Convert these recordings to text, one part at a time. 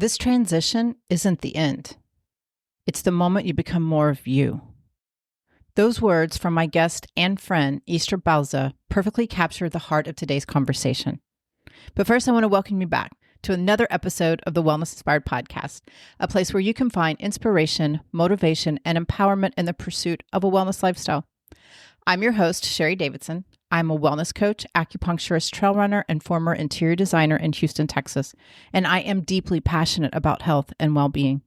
This transition isn't the end. It's the moment you become more of you. Those words from my guest and friend, Istra Bauza, perfectly capture the heart of today's conversation. But first, I want to welcome you back to another episode of the Wellness Inspired Podcast, a place where you can find inspiration, motivation, and empowerment in the pursuit of a wellness lifestyle. I'm your host, Sherry Davidson. I'm a wellness coach, acupuncturist, trail runner, and former interior designer in Houston, Texas. And I am deeply passionate about health and well-being.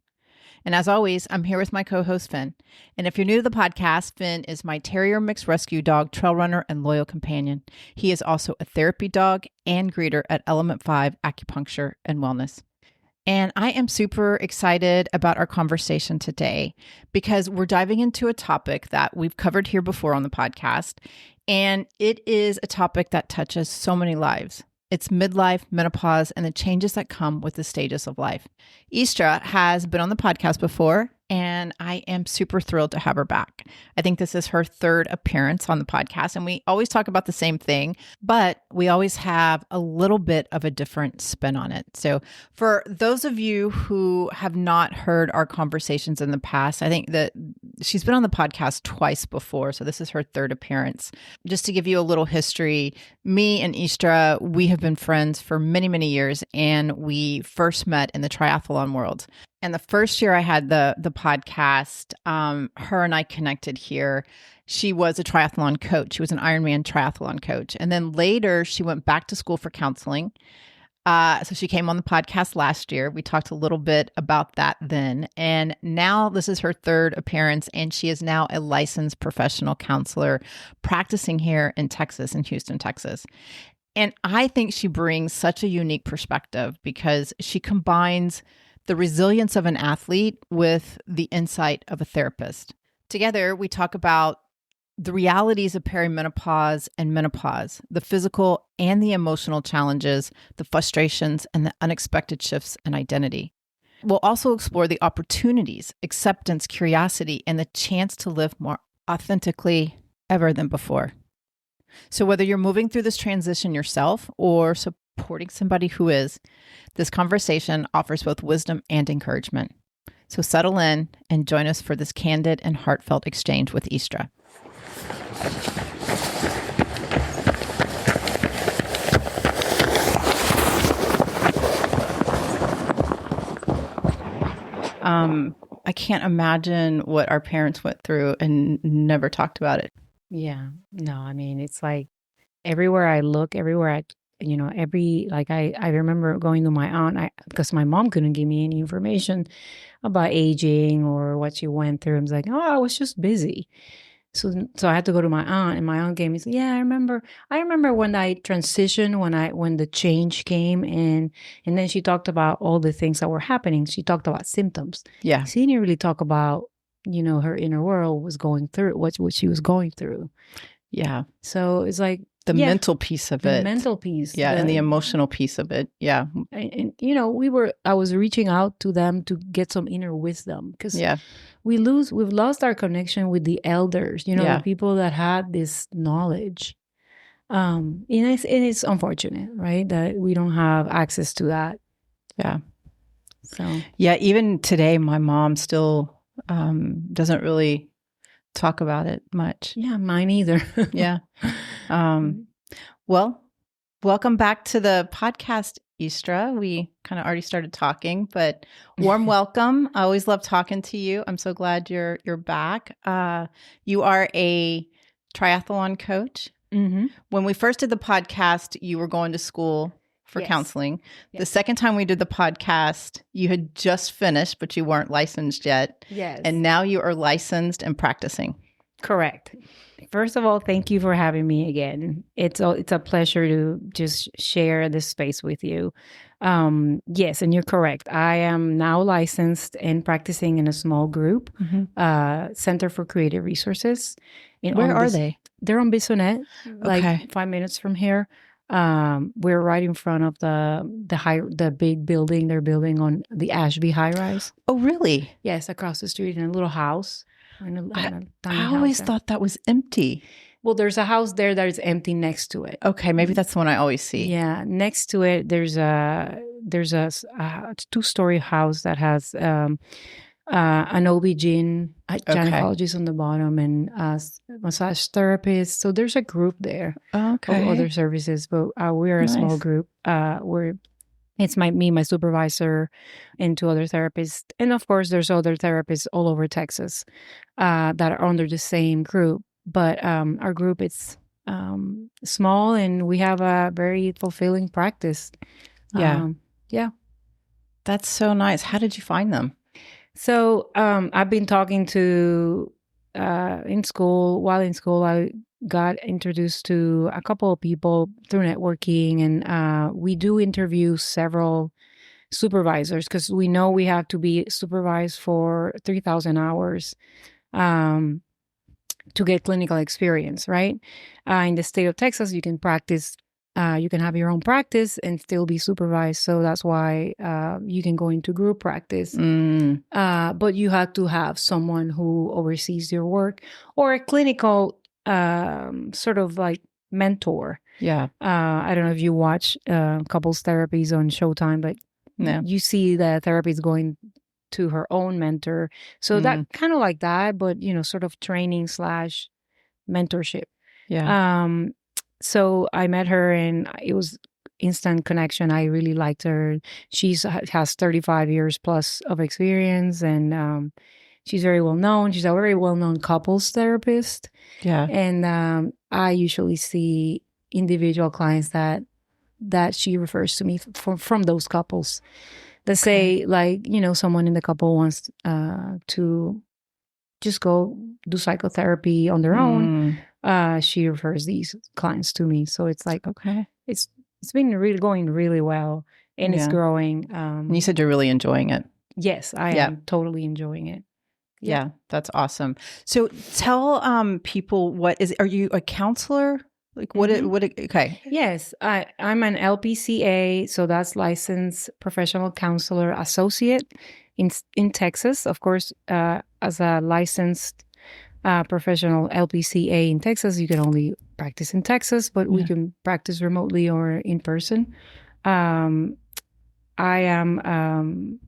And as always, I'm here with my co-host, Finn. And if you're new to the podcast, Finn is my terrier mixed rescue dog, trail runner, and loyal companion. He is also a therapy dog and greeter at Element 5 Acupuncture and Wellness. And I am super excited about our conversation today because we're diving into a topic that we've covered here before on the podcast. And it is a topic that touches so many lives. It's midlife, menopause, and the changes that come with the stages of life. Istra has been on the podcast before, and I am super thrilled to have her back. I think this is her third appearance on the podcast, and we always talk about the same thing, but we always have a little bit of a different spin on it. So for those of you who have not heard our conversations in the past, I think that she's been on the podcast twice before, so this is her third appearance. Just to give you a little history, me and Istra, we have been friends for many, many years, and we first met in the triathlon world. And the first year I had the podcast, her and I connected here. She was a triathlon coach. She was an Ironman triathlon coach. And then later she went back to school for counseling. So she came on the podcast last year. We talked a little bit about that then. And now this is her third appearance, and she is now a licensed professional counselor practicing here in Texas, in Houston, Texas. And I think she brings such a unique perspective because she combines the resilience of an athlete with the insight of a therapist. Together, we talk about the realities of perimenopause and menopause, the physical and the emotional challenges, the frustrations, and the unexpected shifts in identity. We'll also explore the opportunities, acceptance, curiosity, and the chance to live more authentically ever than before. So whether you're moving through this transition yourself or supporting somebody who is, this conversation offers both wisdom and encouragement. So settle in and join us for this candid and heartfelt exchange with Istra. I can't imagine what our parents went through and never talked about it. Yeah, no, I mean, it's like everywhere I look, everywhere I remember going to my aunt, because my mom couldn't give me any information about aging or what she went through. I was like, oh, I was just busy. So I had to go to my aunt, and my aunt gave me, yeah, I remember when I transitioned, when the change came, and then she talked about all the things that were happening. She talked about symptoms. Yeah. She didn't really talk about, her inner world was going through, what she was going through. Yeah. So it's like, the mental piece of it. The mental piece. Yeah, and the emotional piece of it. Yeah. And I was reaching out to them to get some inner wisdom because we've lost our connection with the elders, the people that had this knowledge. And it's unfortunate, right? That we don't have access to that. Yeah. So. Yeah, even today, my mom still doesn't really talk about it much. Yeah, mine either. Yeah. Well, welcome back to the podcast, Istra. We kind of already started talking, but warm welcome. I always love talking to you. I'm so glad you're back. You are a triathlon coach. Mm-hmm. When we first did the podcast, you were going to school for counseling. Yes. The second time we did the podcast, you had just finished, but you weren't licensed yet. Yes. And now you are licensed and practicing. Correct. First of all, thank you for having me again. It's a pleasure to just share this space with you. Yes, and you're correct. I am now licensed and practicing in a small group, Center for Creative Resources. Where are they? They're on Bissonnette, like 5 minutes from here. We're right in front of the big building they're building on the Ashby high rise. Oh, really? Yes, across the street in a little house. I always thought that was empty. Well, there's a house there that is empty next to it. Okay, maybe that's the one I always see. Yeah, next to it, there's a there's a 2-story house that has an OB-GYN, a gynecologist on the bottom, and a massage therapist. So there's a group there of other services, but we're a small group. It's me, my supervisor, and 2 other therapists. And of course, there's other therapists all over Texas that are under the same group. But our group is small, and we have a very fulfilling practice. Yeah. Yeah. That's so nice. How did you find them? So I've been talking to, in school, I got introduced to a couple of people through networking, and we do interview several supervisors because we know we have to be supervised for 3,000 hours to get clinical experience, right? In the state of Texas, you can practice, you can have your own practice and still be supervised. So that's why you can go into group practice. But you have to have someone who oversees your work or a clinical sort of like mentor. Yeah. I don't know if you watch couples therapies on Showtime, but you see the therapist going to her own mentor. So that kind of like that, but sort of training / mentorship. Yeah. So I met her and it was instant connection. I really liked her. She has 35 years plus of experience, and she's very well known. She's a very well known couples therapist. Yeah. And I usually see individual clients that she refers to me from those couples. That say, like, someone in the couple wants to just go do psychotherapy on their own. She refers these clients to me. So it's like, it's been really going really well, and it's growing. And you said you're really enjoying it. Yes, I am totally enjoying it. Yeah, that's awesome. So tell people, are you a counselor? Like okay. Yes, I'm an LPCA, so that's Licensed Professional Counselor Associate in Texas. Of course, as a licensed professional LPCA in Texas, you can only practice in Texas, but we can practice remotely or in person. I am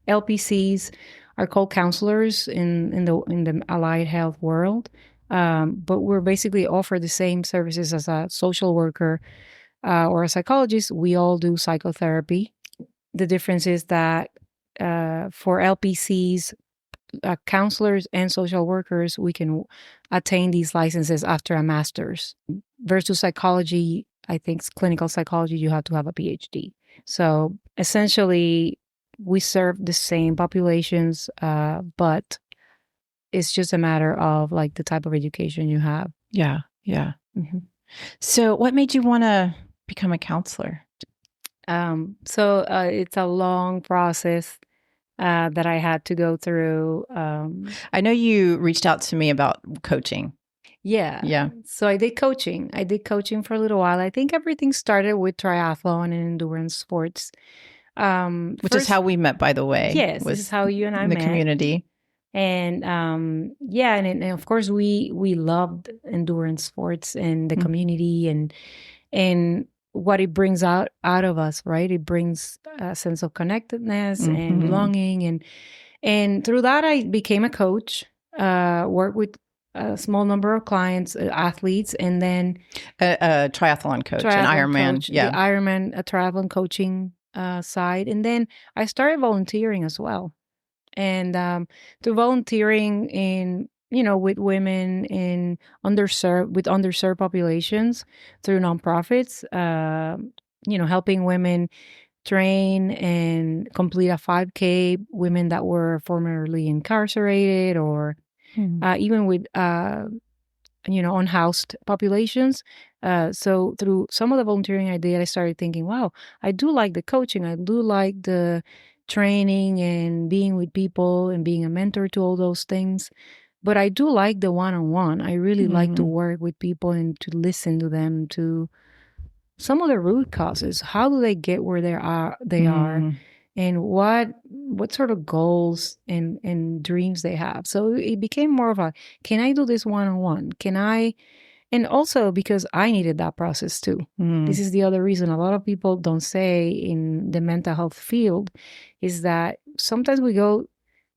LPCs are called counselors in the allied health world. But we're basically offer the same services as a social worker or a psychologist. We all do psychotherapy. The difference is that for LPCs, counselors and social workers, we can attain these licenses after a master's. Versus psychology, I think clinical psychology, you have to have a PhD. So essentially, we serve the same populations, but it's just a matter of like the type of education you have. Yeah. Yeah. Mm-hmm. So what made you want to become a counselor? So it's a long process that I had to go through. I know you reached out to me about coaching. Yeah. Yeah. So I did coaching. For a little while. I think everything started with triathlon and endurance sports. Which is how we met, by the way. Yes, this is how you and I met. In the community. And and of course we loved endurance sports and the community and what it brings out of us, right? It brings a sense of connectedness and belonging, and through that I became a coach, worked with a small number of clients, athletes, and then a triathlon coach, an Ironman, the Ironman, a triathlon coaching side, and then I started volunteering as well. And through volunteering in, with women in underserved populations through nonprofits, helping women train and complete a 5K, women that were formerly incarcerated or even with, unhoused populations. So through some of the volunteering I did, I started thinking, wow, I do like the coaching. I do like the training and being with people and being a mentor to all those things. But I do like the one-on-one. I really like to work with people and to listen to them, to some of the root causes. How do they get where they are, and what sort of goals and dreams they have. So it became more of a, can I do this one-on-one? Can I And also because I needed that process too. This is the other reason a lot of people don't say in the mental health field is that sometimes we go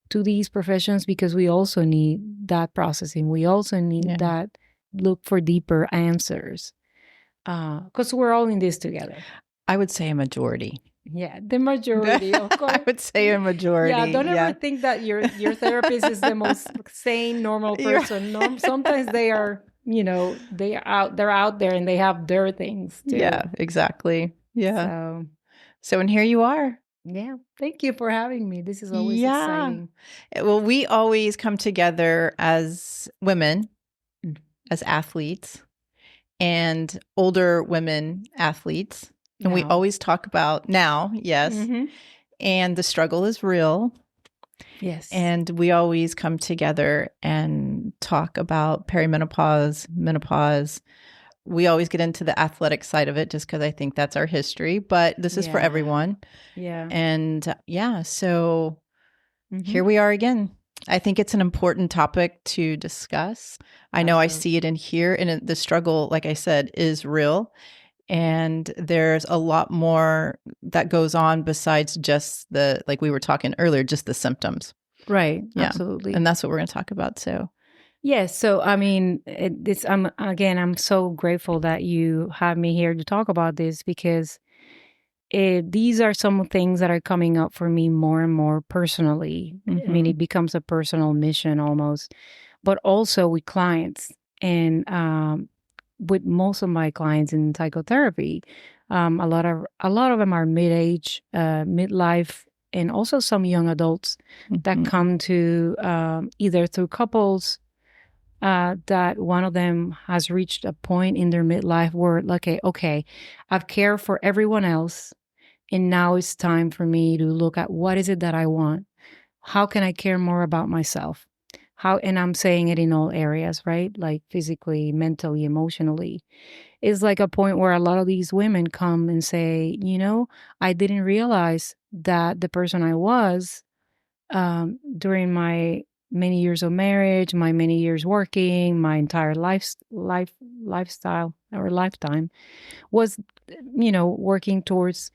to these professions because we also need that processing. We also need that look for deeper answers because we're all in this together. I would say a majority. Yeah, the majority, of course. I would say a majority. Yeah, don't ever think that your therapist is the most sane, normal person. Sometimes they are, they're out there and they have their things too. Yeah, exactly. Yeah. So and here you are. Yeah. Thank you for having me. This is always exciting. Well, we always come together as women, as athletes, and older women athletes. And we always talk about now, and the struggle is real. Yes. And we always come together and talk about perimenopause, menopause. We always get into the athletic side of it just because I think that's our history, but this is for everyone. Yeah. And so here we are again. I think it's an important topic to discuss. I know I see it in here, and the struggle, like I said, is real. And there's a lot more that goes on besides just like we were talking earlier, just the symptoms. Right. Yeah. Absolutely. And that's what we're going to talk about. So, yes. So, I mean, I'm so grateful that you have me here to talk about this because these are some things that are coming up for me more and more personally. I mean, it becomes a personal mission almost, but also with clients and with most of my clients in psychotherapy. A lot of them are mid-age, midlife, and also some young adults that come to either through couples that one of them has reached a point in their midlife where, like, okay, I've cared for everyone else, and now it's time for me to look at what is it that I want. How can I care more about myself? And I'm saying it in all areas, right? Like physically, mentally, emotionally. It's like a point where a lot of these women come and say, I didn't realize that the person I was during my many years of marriage, my many years working, my entire lifestyle or lifetime was, working towards,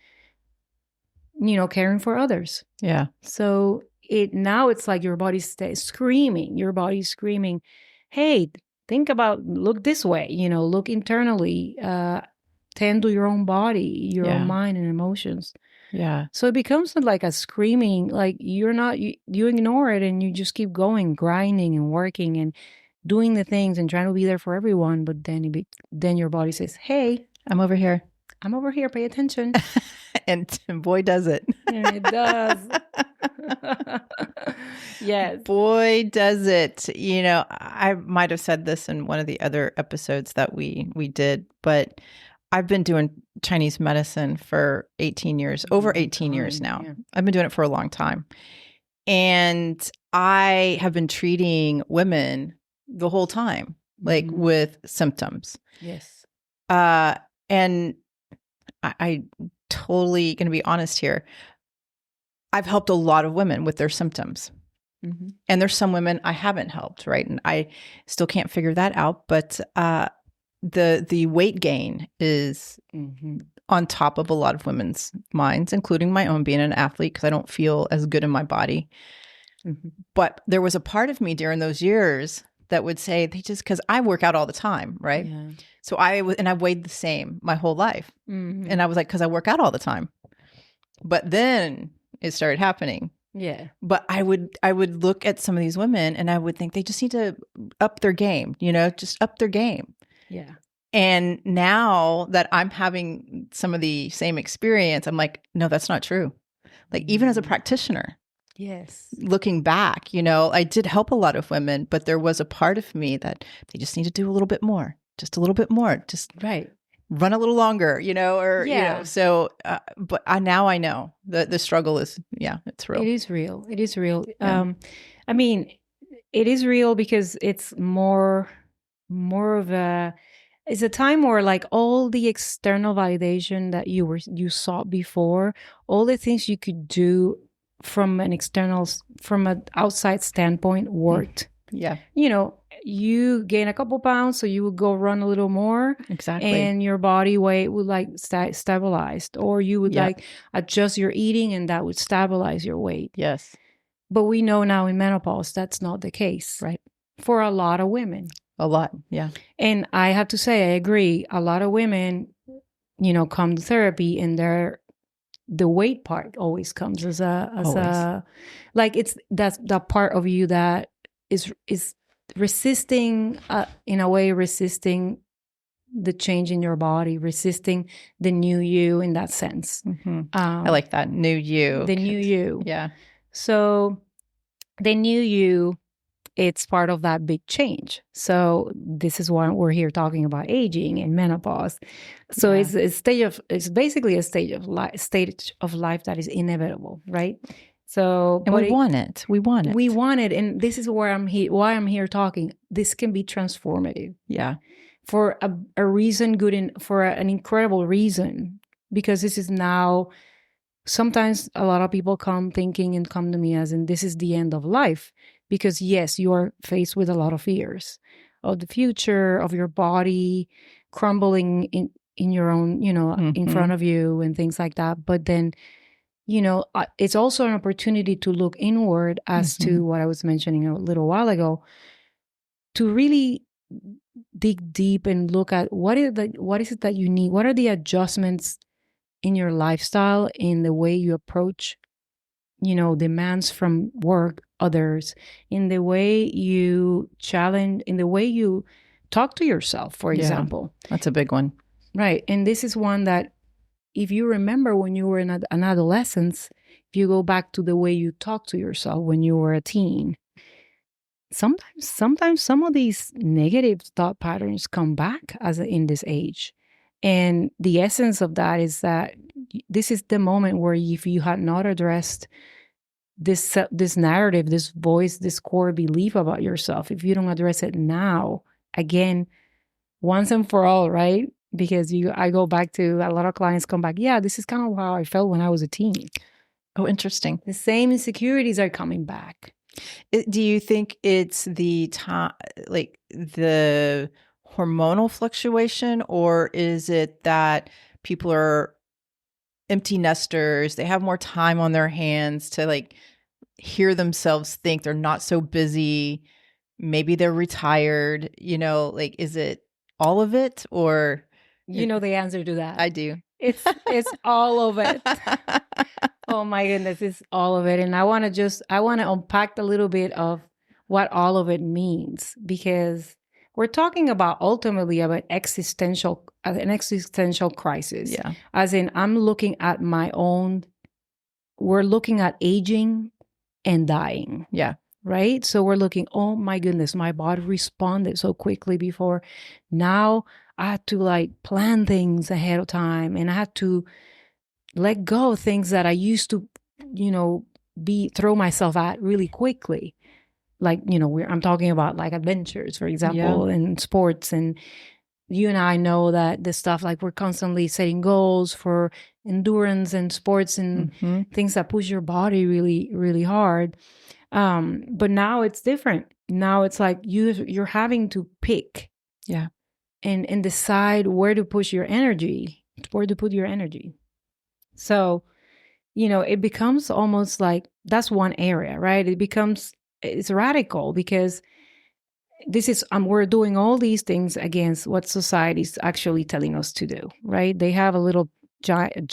caring for others. Yeah. So it's like your body's screaming, hey, look this way, look internally, tend to your own body, your own mind and emotions. Yeah. So it becomes like a screaming, like you ignore it and you just keep going, grinding and working and doing the things and trying to be there for everyone. But then your body says, hey, I'm over here. Pay attention. And boy, does it. And it does. Yes. Boy, does it. I might have said this in one of the other episodes that we did, but I've been doing Chinese medicine for 18 years, over 18 years now. Yeah. I've been doing it for a long time. And I have been treating women the whole time, like with symptoms. Yes. And I totally going to be honest here. I've helped a lot of women with their symptoms. And there's some women I haven't helped, right? And I still can't figure that out. But the weight gain is on top of a lot of women's minds, including my own being an athlete, because I don't feel as good in my body. But there was a part of me during those years that would say because I work out all the time, right? Yeah. So I weighed the same my whole life. And I was like, because I work out all the time. But then it started happening. Yeah. But I would look at some of these women and I would think they just need to up their game, just up their game. Yeah. And now that I'm having some of the same experience, I'm like, no, that's not true. Like even as a practitioner. Yes. Looking back, I did help a lot of women, but there was a part of me that they just need to do a little bit more, just a little bit more, just right. Run a little longer, so, but now I know the struggle is, it's real. It is real. It is real. Yeah. I mean, it is real because it's more of it's a time where like all the external validation that you sought before, all the things you could do from an outside standpoint worked. Yeah. you gain a couple pounds, so you would go run a little more. Exactly. And your body weight would like stabilize, or you would Yep. like adjust your eating and that would stabilize your weight. Yes. But we know now in menopause, that's not the case. Right. For a lot of women. A lot. Yeah. And I have to say, I agree. A lot of women, come to therapy and the weight part always comes as a like that's that part of you that is resisting, in a way, resisting the change in your body, resisting the new you in that sense. Mm-hmm. I like that. New you. The new you. Yeah. So the new you, it's part of that big change. So this is why we're here talking about aging and menopause. So it's basically a stage of life that is inevitable, right? So, and we want it. We want it. We want it, and this is where why I'm here talking. This can be transformative. Yeah, for a reason, for an incredible reason, because this is now. Sometimes a lot of people come to me as in this is the end of life. Because yes, you are faced with a lot of fears of the future, of your body crumbling in your own, in front of you and things like that. But then, it's also an opportunity to look inward as to what I was mentioning a little while ago, to really dig deep and look at what is it that you need? What are the adjustments in your lifestyle, in the way you approach demands from work, others, in the way you challenge, in the way you talk to yourself, for example. That's a big one. Right. And this is one that, if you remember when you were an adolescence, if you go back to the way you talk to yourself when you were a teen, sometimes some of these negative thought patterns come back in this age. And the essence of that is that this is the moment where, if you had not addressed this narrative, this voice, this core belief about yourself, if you don't address it now, again, once and for all, right? Because I go back to, a lot of clients come back, yeah, this is kind of how I felt when I was a teen. Oh, interesting. The same insecurities are coming back. Do you think it's the time, like the hormonal fluctuation, or is it that people are empty nesters, they have more time on their hands to like hear themselves think, they're not so busy, maybe they're retired, like, is it all of it, or the answer to that? I do. It's all of it. Oh my goodness, it's all of it. And I want to unpack a little bit of what all of it means, because we're talking about ultimately about an existential crisis. Yeah. As in, I'm looking at we're looking at aging and dying. Yeah. Right? So we're looking, oh my goodness, my body responded so quickly before. Now I had to plan things ahead of time, and I had to let go of things that I used to, throw myself at really quickly. I'm talking about adventures, for example, and sports. And you and I know that this stuff, we're constantly setting goals for endurance and sports and things that push your body really, really hard. But now it's different. Now it's you're having to pick. Yeah. And decide where to put your energy. So, it becomes almost that's one area, right? It's radical, because this is, we're doing all these things against what society's actually telling us to do, right? They have a little giant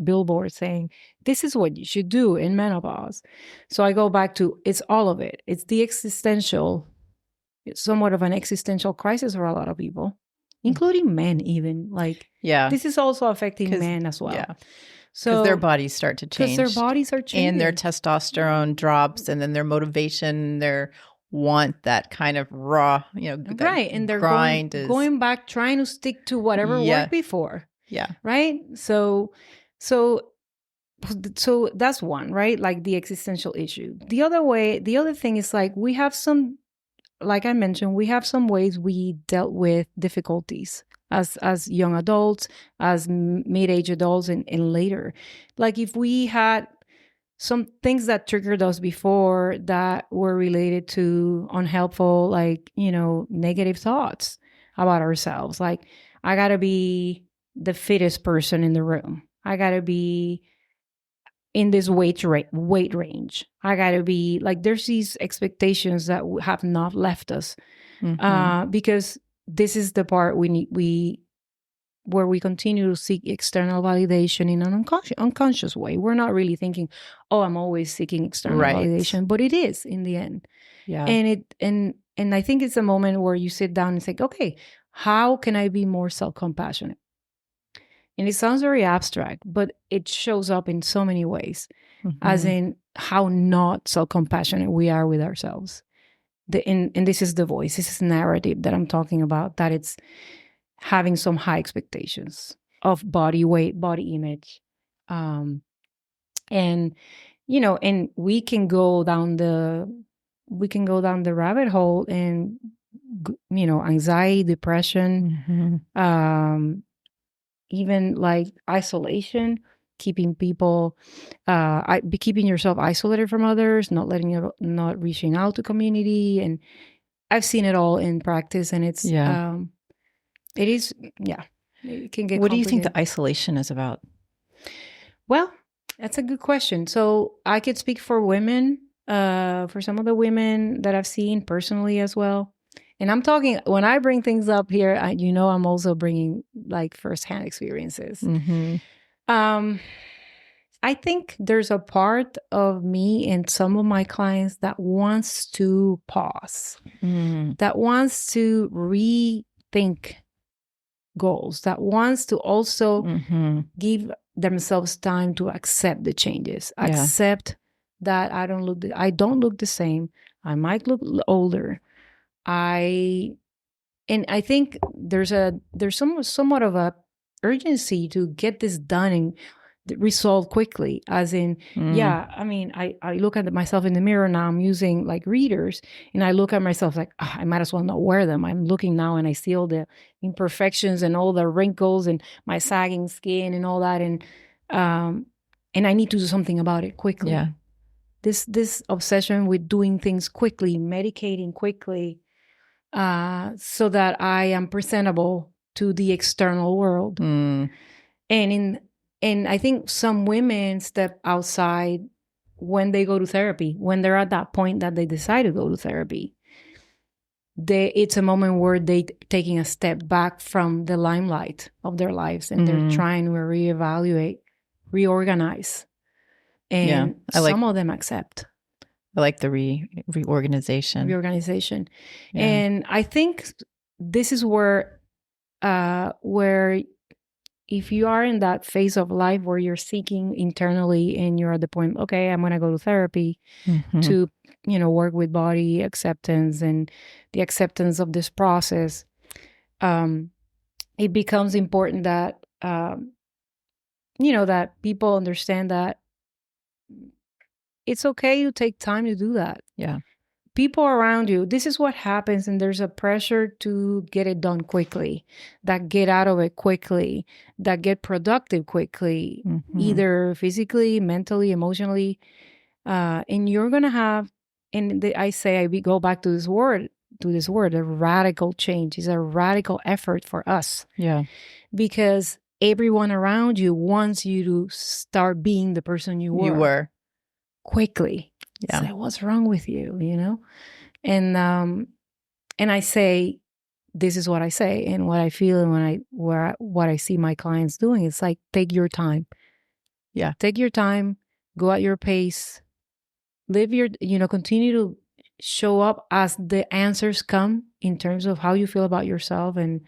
billboard saying, this is what you should do in menopause. So I go back to, it's all of it. It's the it's somewhat of an existential crisis for a lot of people, including men even. This is also affecting men as well. Yeah. So because their bodies start to change. Because their bodies are changing. And their testosterone drops, and then their motivation, their want, that kind of raw, right. And they're going back, trying to stick to whatever worked before. Yeah. Right. So that's one, right? The existential issue. The other thing is we have some, like I mentioned, we have some ways we dealt with difficulties as young adults, as mid-age adults, and later. If we had some things that triggered us before that were related to unhelpful, like, negative thoughts about ourselves. Like, I got to be the fittest person in the room. I got to be in this weight range. I got to be like, there's these expectations that have not left us because this is the part where we continue to seek external validation in an unconscious way. We're not really thinking, oh, I'm always seeking external validation, but it is in the end. Yeah. And I think it's a moment where you sit down and think, okay, how can I be more self-compassionate? And it sounds very abstract, but it shows up in so many ways, as in how not self-compassionate we are with ourselves. And this is the voice, this is narrative that I'm talking about, that it's having some high expectations of body weight, body image. And we can go down the rabbit hole and, anxiety, depression, even like isolation, keeping yourself isolated from others, not reaching out to community. And I've seen it all in practice, and it's, it is, it can get What do you think complicated. the isolation is about? Well, that's a good question. So I could speak for women, for some of the women that I've seen personally as well. And I'm talking, when I bring things up here, I'm also bringing like firsthand experiences. I think there's a part of me and some of my clients that wants to pause, that wants to rethink goals, that wants to also give themselves time to accept the changes, accept that I don't look the same. I might look older. I think there's somewhat of a urgency to get this done and resolve quickly, as in, I look at myself in the mirror now. I'm using like readers, and I look at myself like, I might as well not wear them. I'm looking now and I see all the imperfections and all the wrinkles and my sagging skin and all that, and I need to do something about it quickly. Yeah. This obsession with doing things quickly, medicating quickly, so that I am presentable to the external world. And I think some women step outside when they go to therapy, when they're at that point that they decide to go to therapy. It's a moment where they're taking a step back from the limelight of their lives, and they're trying to reevaluate, reorganize. And some of them accept. I like the reorganization. Reorganization. Yeah. And I think this is where if you are in that phase of life where you're seeking internally and you're at the point, okay, I'm going to go to therapy to, work with body acceptance and the acceptance of this process, it becomes important that, that people understand that it's okay to take time to do that. Yeah. People around you, this is what happens, and there's a pressure to get it done quickly, that get out of it quickly, that get productive quickly, either physically, mentally, emotionally. And you're going to have, we go back to this word, a radical change. Is a radical effort for us. Yeah. Because everyone around you wants you to start being the person you were. Quickly. Yeah. Say, what's wrong with you? And I say, this is what I say and what I feel, and what I see my clients doing. It's like, take your time. Yeah. Take your time, go at your pace, live continue to show up as the answers come in terms of how you feel about yourself, and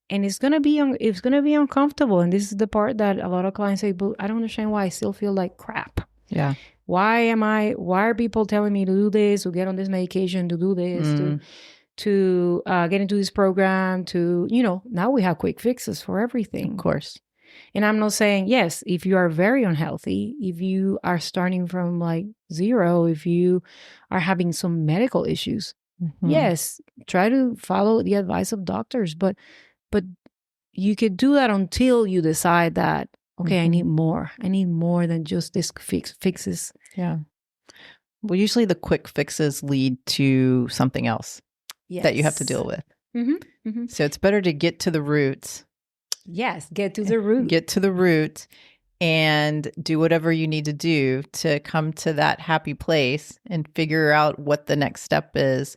it's gonna be uncomfortable. And this is the part that a lot of clients say, but I don't understand why I still feel like crap. Yeah. Why are people telling me to do this, to get on this medication, to do this, to get into this program, to, now we have quick fixes for everything. Of course. And I'm not saying, yes, if you are very unhealthy, if you are starting from like zero, if you are having some medical issues, yes, try to follow the advice of doctors. But you could do that until you decide that, okay, I need more. I need more than just this fixes. Yeah. Well, usually the quick fixes lead to something else that you have to deal with. So it's better to get to the roots. Yes, get to the root. Get to the root and do whatever you need to do to come to that happy place and figure out what the next step is.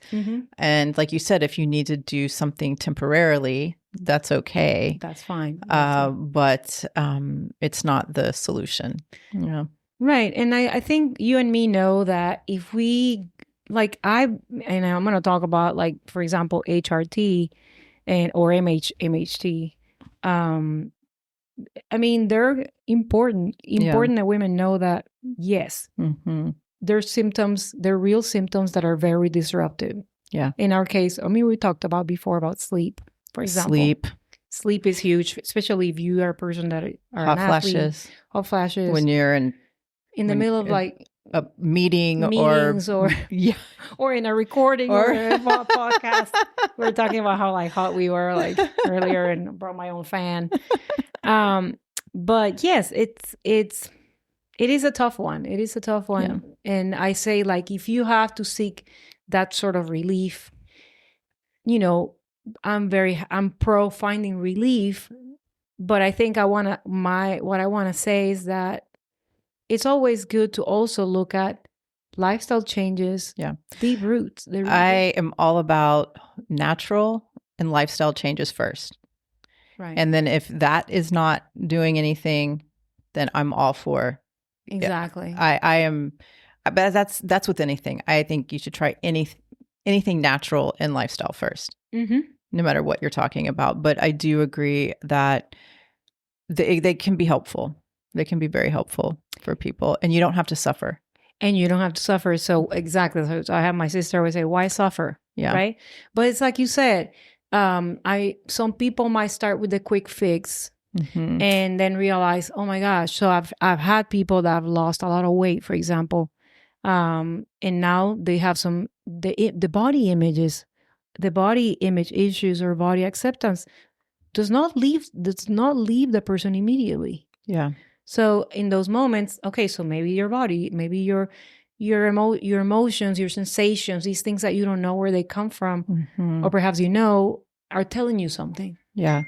And like you said, if you need to do something temporarily, that's okay. That's fine. But it's not the solution. Yeah. Right. And I think you and me know that if we, like I'm going to talk about, like, for example, HRT or MHT. I mean, they're important that women know that, yes, there's symptoms, they're real symptoms that are very disruptive. Yeah. In our case, I mean, we talked about before about sleep, for example. Sleep is huge, especially if you are a person that are hot an athlete. Hot flashes. When you're in the middle of like a meetings or or in a recording or a podcast. We were talking about how like hot we were like earlier, and brought my own fan. But yes, it is a tough one. It is a tough one. Yeah. And I say, like, if you have to seek that sort of relief, you know, I'm pro finding relief, but I think what I want to say is that it's always good to also look at lifestyle changes, deep roots. I am all about natural and lifestyle changes first. Right. And then if that is not doing anything, then I'm all for. Exactly. I am, but that's with anything. I think you should try anything natural and lifestyle first, no matter what you're talking about. But I do agree that they can be helpful. They can be very helpful for people, and you don't have to suffer. So exactly. So I have my sister always say, why suffer? Yeah. Right. But it's like you said, some people might start with the quick fix and then realize, oh my gosh. So I've had people that have lost a lot of weight, for example. And now they have the body image issues or body acceptance does not leave the person immediately. Yeah. So in those moments, okay, so maybe your body, maybe your emotions, your sensations, these things that you don't know where they come from, or perhaps are telling you something. Yeah.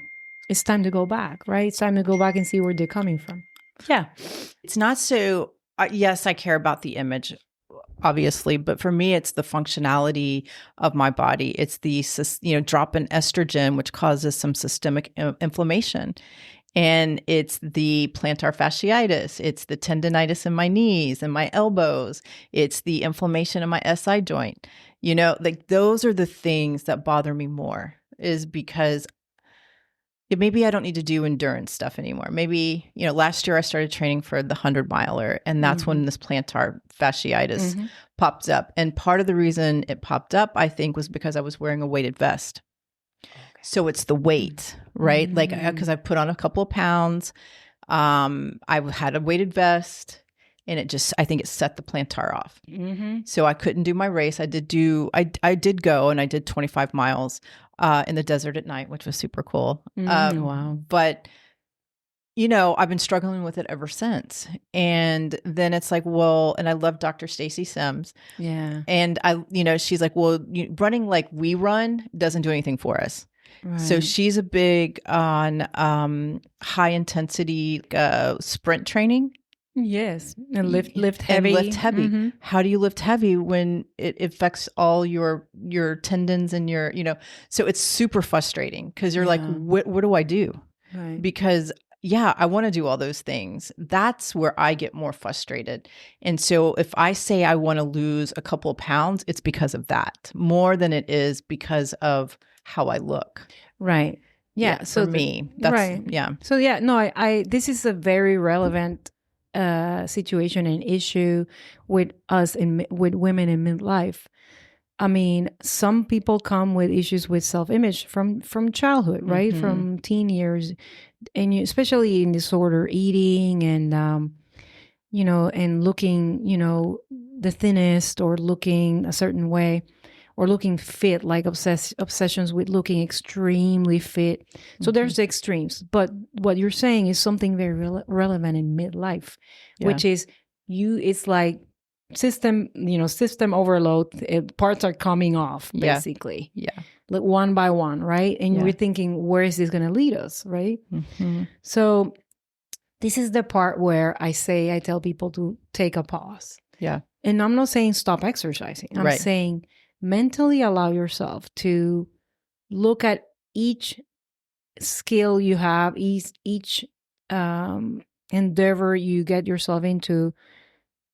It's time to go back, right? It's time to go back and see where they're coming from. Yeah. It's not so, yes, I care about the image, obviously, but for me, it's the functionality of my body. It's the, drop in estrogen, which causes some systemic inflammation. And it's the plantar fasciitis. It's the tendonitis in my knees and my elbows. It's the inflammation in my SI joint. Like those are the things that bother me more, is because maybe I don't need to do endurance stuff anymore. Maybe, last year I started training for the 100-miler, and that's when this plantar fasciitis popped up. And part of the reason it popped up, I think, was because I was wearing a weighted vest. So it's the weight, right? Like, because I put on a couple of pounds. I had a weighted vest, and I think it set the plantar off. So I couldn't do my race. I did go, and I did 25 miles in the desert at night, which was super cool. Wow. But, I've been struggling with it ever since. And then it's like, well, and I love Dr. Stacy Sims. Yeah. And she's like, well, running like we run doesn't do anything for us. Right. So she's a big on high intensity sprint training. Yes. And lift heavy. And lift heavy. How do you lift heavy when it affects all your tendons and your, so it's super frustrating because you're like, what do I do? Right. Because I want to do all those things. That's where I get more frustrated. And so if I say I want to lose a couple of pounds, it's because of that more than it is because of how I look. Right. Yeah. So for me, that's right. Yeah. So I this is a very relevant situation and issue with us with women in midlife. I mean, some people come with issues with self-image from childhood, right? From teen years, and especially in disorder eating and and looking, the thinnest or looking a certain way, or looking fit, like obsessions with looking extremely fit. So there's the extremes. But what you're saying is something very relevant in midlife, which is it's like system overload. Parts are coming off, basically. Yeah. Like one by one, right? And we're thinking, where is this going to lead us, right? So this is the part where I tell people to take a pause. Yeah. And I'm not saying stop exercising. I'm saying mentally allow yourself to look at each skill you have, each endeavor you get yourself into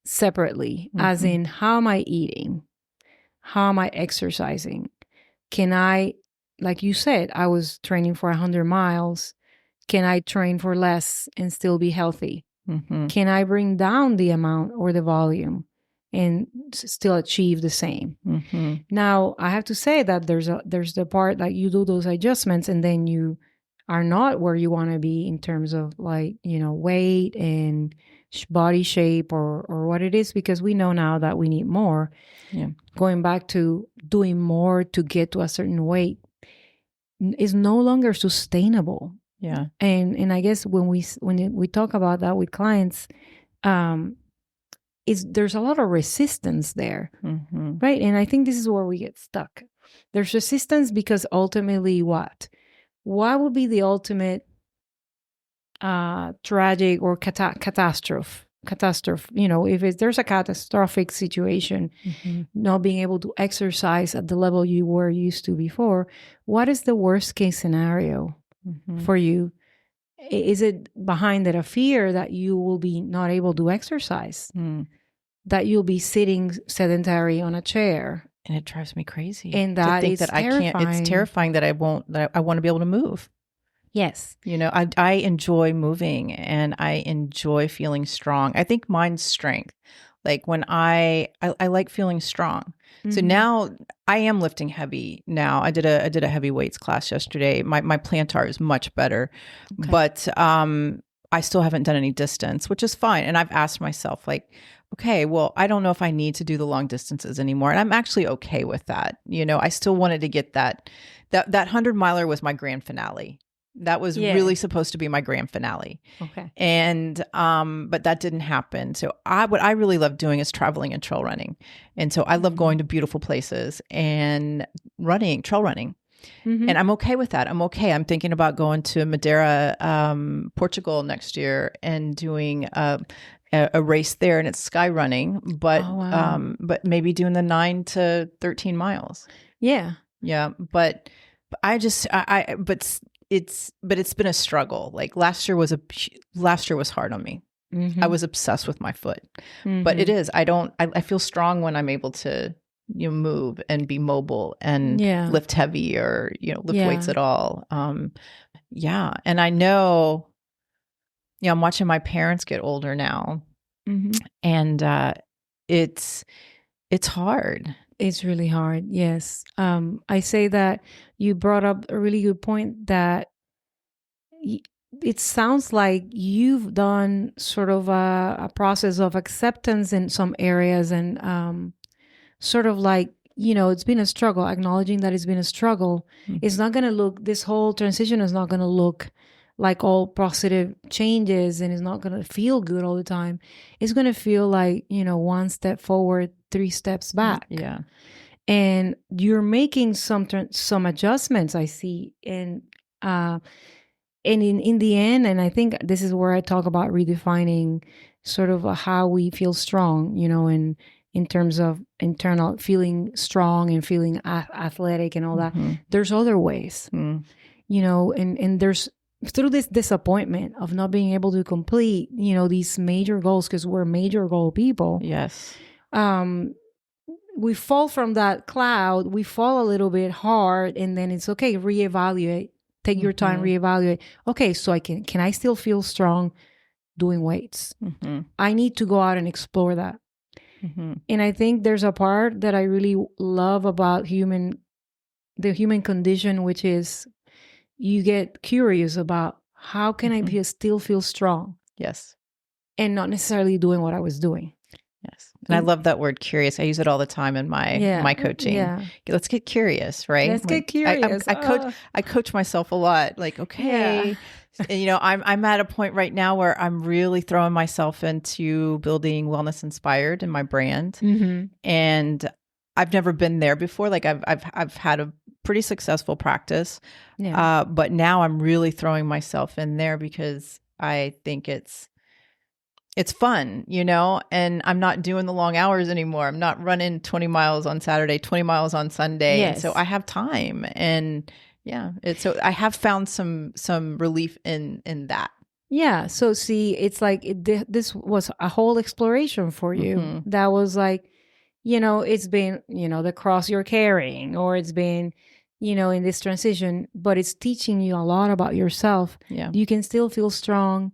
separately, as in, how am I eating? How am I exercising? Can I, like you said, I was training for 100 miles. Can I train for less and still be healthy? Can I bring down the amount or the volume and still achieve the same? Now, I have to say that there's the part that you do those adjustments and then you are not where you want to be in terms of like, weight and body shape or what it is, because we know now that we need more. Yeah. Going back to doing more to get to a certain weight is no longer sustainable. Yeah. And I guess when we talk about that with clients, there's a lot of resistance there, right? And I think this is where we get stuck. There's resistance because ultimately what would be the ultimate tragic or catastrophe? If there's a catastrophic situation, not being able to exercise at the level you were used to before, what is the worst case scenario for you? Is it behind that a fear that you will be not able to exercise, that you'll be sitting sedentary on a chair? And it drives me crazy. And that is terrifying. It's terrifying that I want to be able to move. Yes. I enjoy moving and I enjoy feeling strong. I think mine's strength. Like when I like feeling strong. So now I am lifting heavy now. I did a heavy weights class yesterday. My plantar is much better, but I still haven't done any distance, which is fine. And I've asked myself like, okay, well, I don't know if I need to do the long distances anymore. And I'm actually okay with that. I still wanted to get that 100-miler was my grand finale. That was really supposed to be my grand finale. Okay. And, but that didn't happen. So what I really love doing is traveling and trail running. And so I love going to beautiful places and trail running. And I'm okay with that. I'm okay. I'm thinking about going to Madeira, Portugal next year and doing a race there, and it's sky running, but maybe doing the 9 to 13 miles. Yeah. Yeah. But it's been a struggle. Like last year was hard on me. I was obsessed with my foot, but it is, I feel strong when I'm able to, move and be mobile and lift heavy or, lift weights at all. And I know, I'm watching my parents get older now and, it's hard. It's really hard. Yes. I say that you brought up a really good point that it sounds like you've done sort of a process of acceptance in some areas and sort of like, it's been a struggle, acknowledging that it's been a struggle. It's not going to look, this whole transition is not going to look like all positive changes and it's not going to feel good all the time. It's going to feel like, one step forward, 3 steps back. Yeah. And you're making some adjustments, I see. And in the end, and I think this is where I talk about redefining sort of how we feel strong, and in terms of internal feeling strong and feeling athletic and all that. There's other ways, and there's through this disappointment of not being able to complete, these major goals, because we're major goal people. Yes. We fall from that cloud, we fall a little bit hard, and then it's okay, reevaluate, take your time, reevaluate. Okay, so can I still feel strong doing weights? I need to go out and explore that. And I think there's a part that I really love about the human condition, which is you get curious about how can I still feel strong? Yes. And not necessarily doing what I was doing. Yes. And I love that word curious. I use it all the time in my coaching. Yeah. Let's get curious, right? Let's get curious. I coach myself a lot. Like, okay, I'm at a point right now where I'm really throwing myself into building wellness inspired in my brand. Mm-hmm. And I've never been there before. Like I've had a pretty successful practice. Yeah. But now I'm really throwing myself in there because I think it's fun, and I'm not doing the long hours anymore. I'm not running 20 miles on Saturday, 20 miles on Sunday. Yes. And so I have time, and so I have found some relief in that. Yeah. So see, it's like this was a whole exploration for you. Mm-hmm. That was like, it's been, the cross you're carrying, or it's been, in this transition, but it's teaching you a lot about yourself. Yeah. You can still feel strong.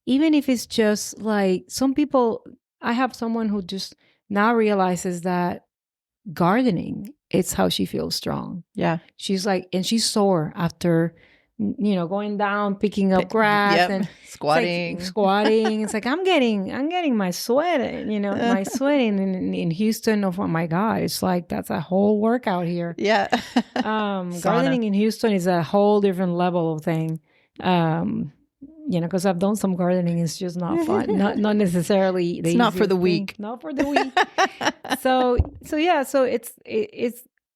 Even if it's just like some people, I have someone who just now realizes that gardening, it's how she feels strong. Yeah. She's like, and she's sore after, going down, picking up grass and squatting. It's like, I'm getting my sweat, my sweating in Houston. Oh my God. It's like, that's a whole workout here. Yeah. Gardening in Houston is a whole different level of thing. Because I've done some gardening, it's just not fun. Not necessarily. It's not for the weak. Not for the weak. So yeah. So it's.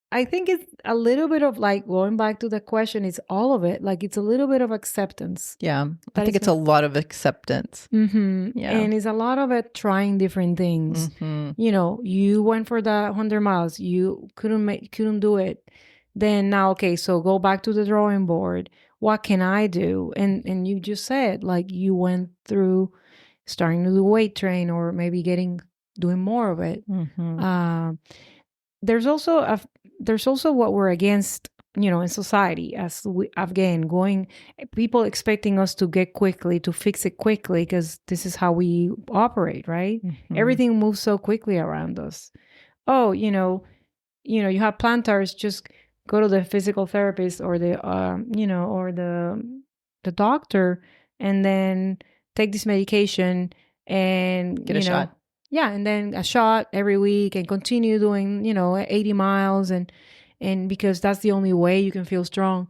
I think it's a little bit of like going back to the question. It's all of it. Like it's a little bit of acceptance. Yeah, I think it's a lot of acceptance. Mm-hmm. Yeah, and it's a lot of it trying different things. Mm-hmm. You went for the 100 miles. You couldn't do it. Then now, okay, so go back to the drawing board. What can I do? And you just said, like, you went through starting to do weight train, or maybe doing more of it. Mm-hmm. There's also what we're against, in society, as people expecting us to get quickly, to fix it quickly, because this is how we operate, right? Mm-hmm. Everything moves so quickly around us. Oh, you have plantars, just go to the physical therapist or the or the doctor, and then take this medication and get a shot. Yeah, and then a shot every week, and continue doing 80 miles, and because that's the only way you can feel strong.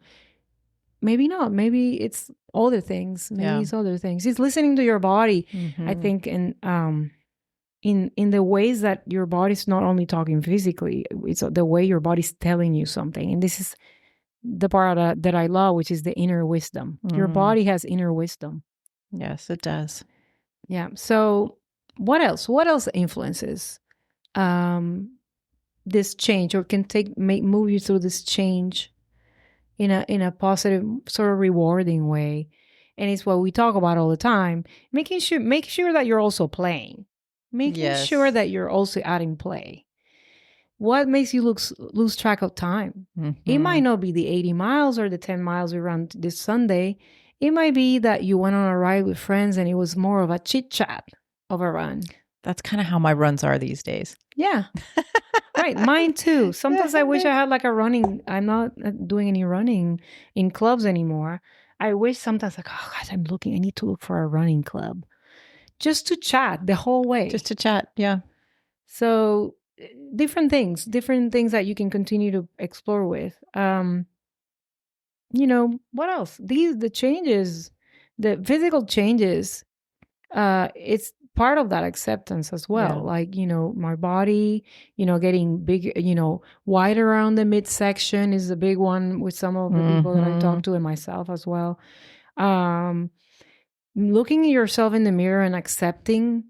Maybe not. Maybe it's other things. It's other things. It's listening to your body. Mm-hmm. I think, and in the ways that your body's not only talking physically, it's the way your body's telling you something. And this is the part that I love, which is the inner wisdom. Mm-hmm. Your body has inner wisdom. Yes, it does. Yeah. So what else influences this change, or can move you through this change in a positive, sort of rewarding way? And it's what we talk about all the time. Make sure that you're also playing. Making sure that you're also adding play. What makes you lose track of time? Mm-hmm. It might not be the 80 miles or the 10 miles we ran this Sunday. It might be that you went on a ride with friends and it was more of a chit-chat of a run. That's kind of how my runs are these days. Yeah. Right. Mine too. Sometimes I wish I had like a running. I'm not doing any running in clubs anymore. I wish sometimes, like, oh gosh, I need to look for a running club. Just to chat the whole way. Just to chat, yeah. So different things that you can continue to explore with. What else? The changes, the physical changes, it's part of that acceptance as well. Yeah. Like, my body, getting big, wide around the midsection is a big one with some of the people that I talk to, and myself as well. Looking at yourself in the mirror and accepting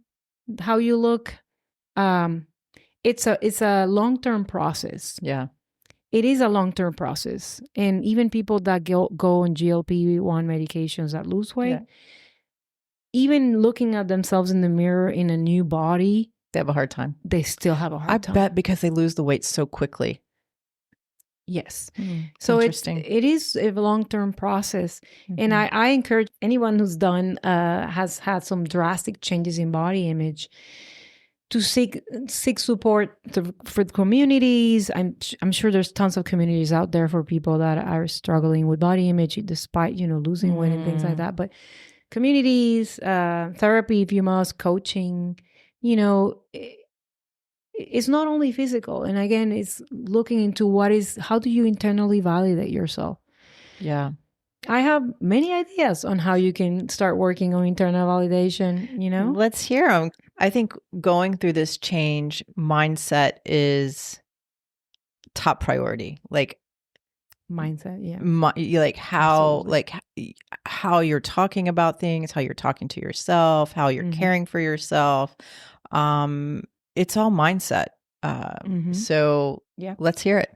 how you look, it's a long-term process. Yeah. It is a long-term process. And even people that go on GLP-1 medications that lose weight, even looking at themselves in the mirror in a new body, they have a hard time. They still have a hard time. I bet because they lose the weight so quickly. Yes. So it is a long-term process. Mm-hmm. And I encourage anyone who's has had some drastic changes in body image to seek support for the communities. I'm sure there's tons of communities out there for people that are struggling with body image despite, losing weight and things like that. But communities, therapy if you must, coaching, it's not only physical. And again, it's looking into how do you internally validate yourself? Yeah. I have many ideas on how you can start working on internal validation, Let's hear them. I think going through this change, mindset is top priority. Like mindset, yeah. How you're talking about things, how you're talking to yourself, how you're caring for yourself. It's all mindset. So yeah, let's hear it.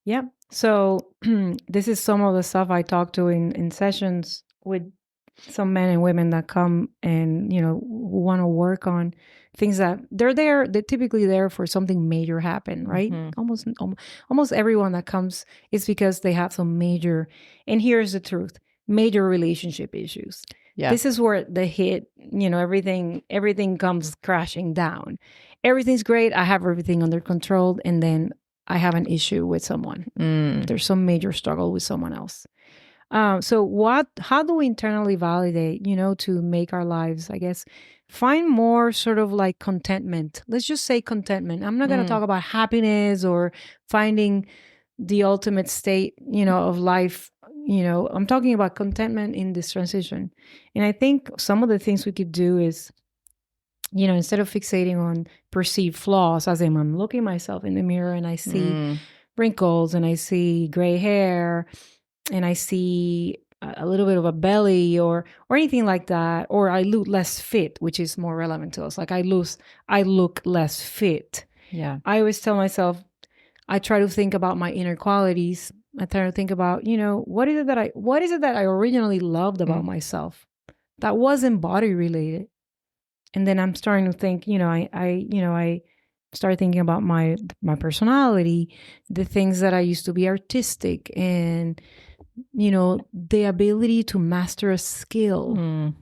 Yeah. So this is some of the stuff I talk to in sessions with some men and women that come and, who want to work on things that they're typically there for something major happen, right? Almost everyone that comes is because they have some major, and here's the truth, major relationship issues. Yeah. This is where the hit, everything comes crashing down. Everything's great. I have everything under control. And then I have an issue with someone. There's some major struggle with someone else. So how do we internally validate, to make our lives, I guess, find more sort of like contentment? Let's just say contentment. I'm not going to talk about happiness or finding the ultimate state, of life. I'm talking about contentment in this transition. And I think some of the things we could do is, instead of fixating on perceived flaws, as in I'm looking myself in the mirror and I see wrinkles and I see gray hair and I see a little bit of a belly or anything like that, or I look less fit, which is more relevant to us. Like I look less fit. Yeah. I always tell myself, I try to think about my inner qualities. I try to think about, what is it that I originally loved about myself that wasn't body related. And then I'm starting to think, I started thinking about my personality, the things that I used to be artistic and, the ability to master a skill.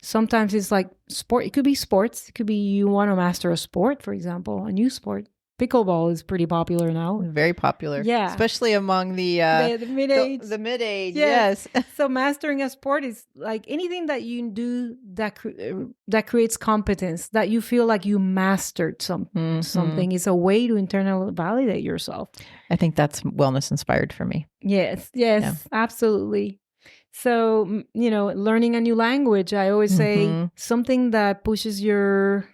Sometimes it's like sport. It could be sports. It could be you want to master a sport, for example, a new sport. Pickleball is pretty popular now. Very popular. Yeah. Especially among the mid-age. The mid-age, yes. So mastering a sport is like anything that you do that creates competence, that you feel like you mastered something is a way to internally validate yourself. I think that's wellness inspired for me. Yes, absolutely. So, learning a new language, I always say something that pushes your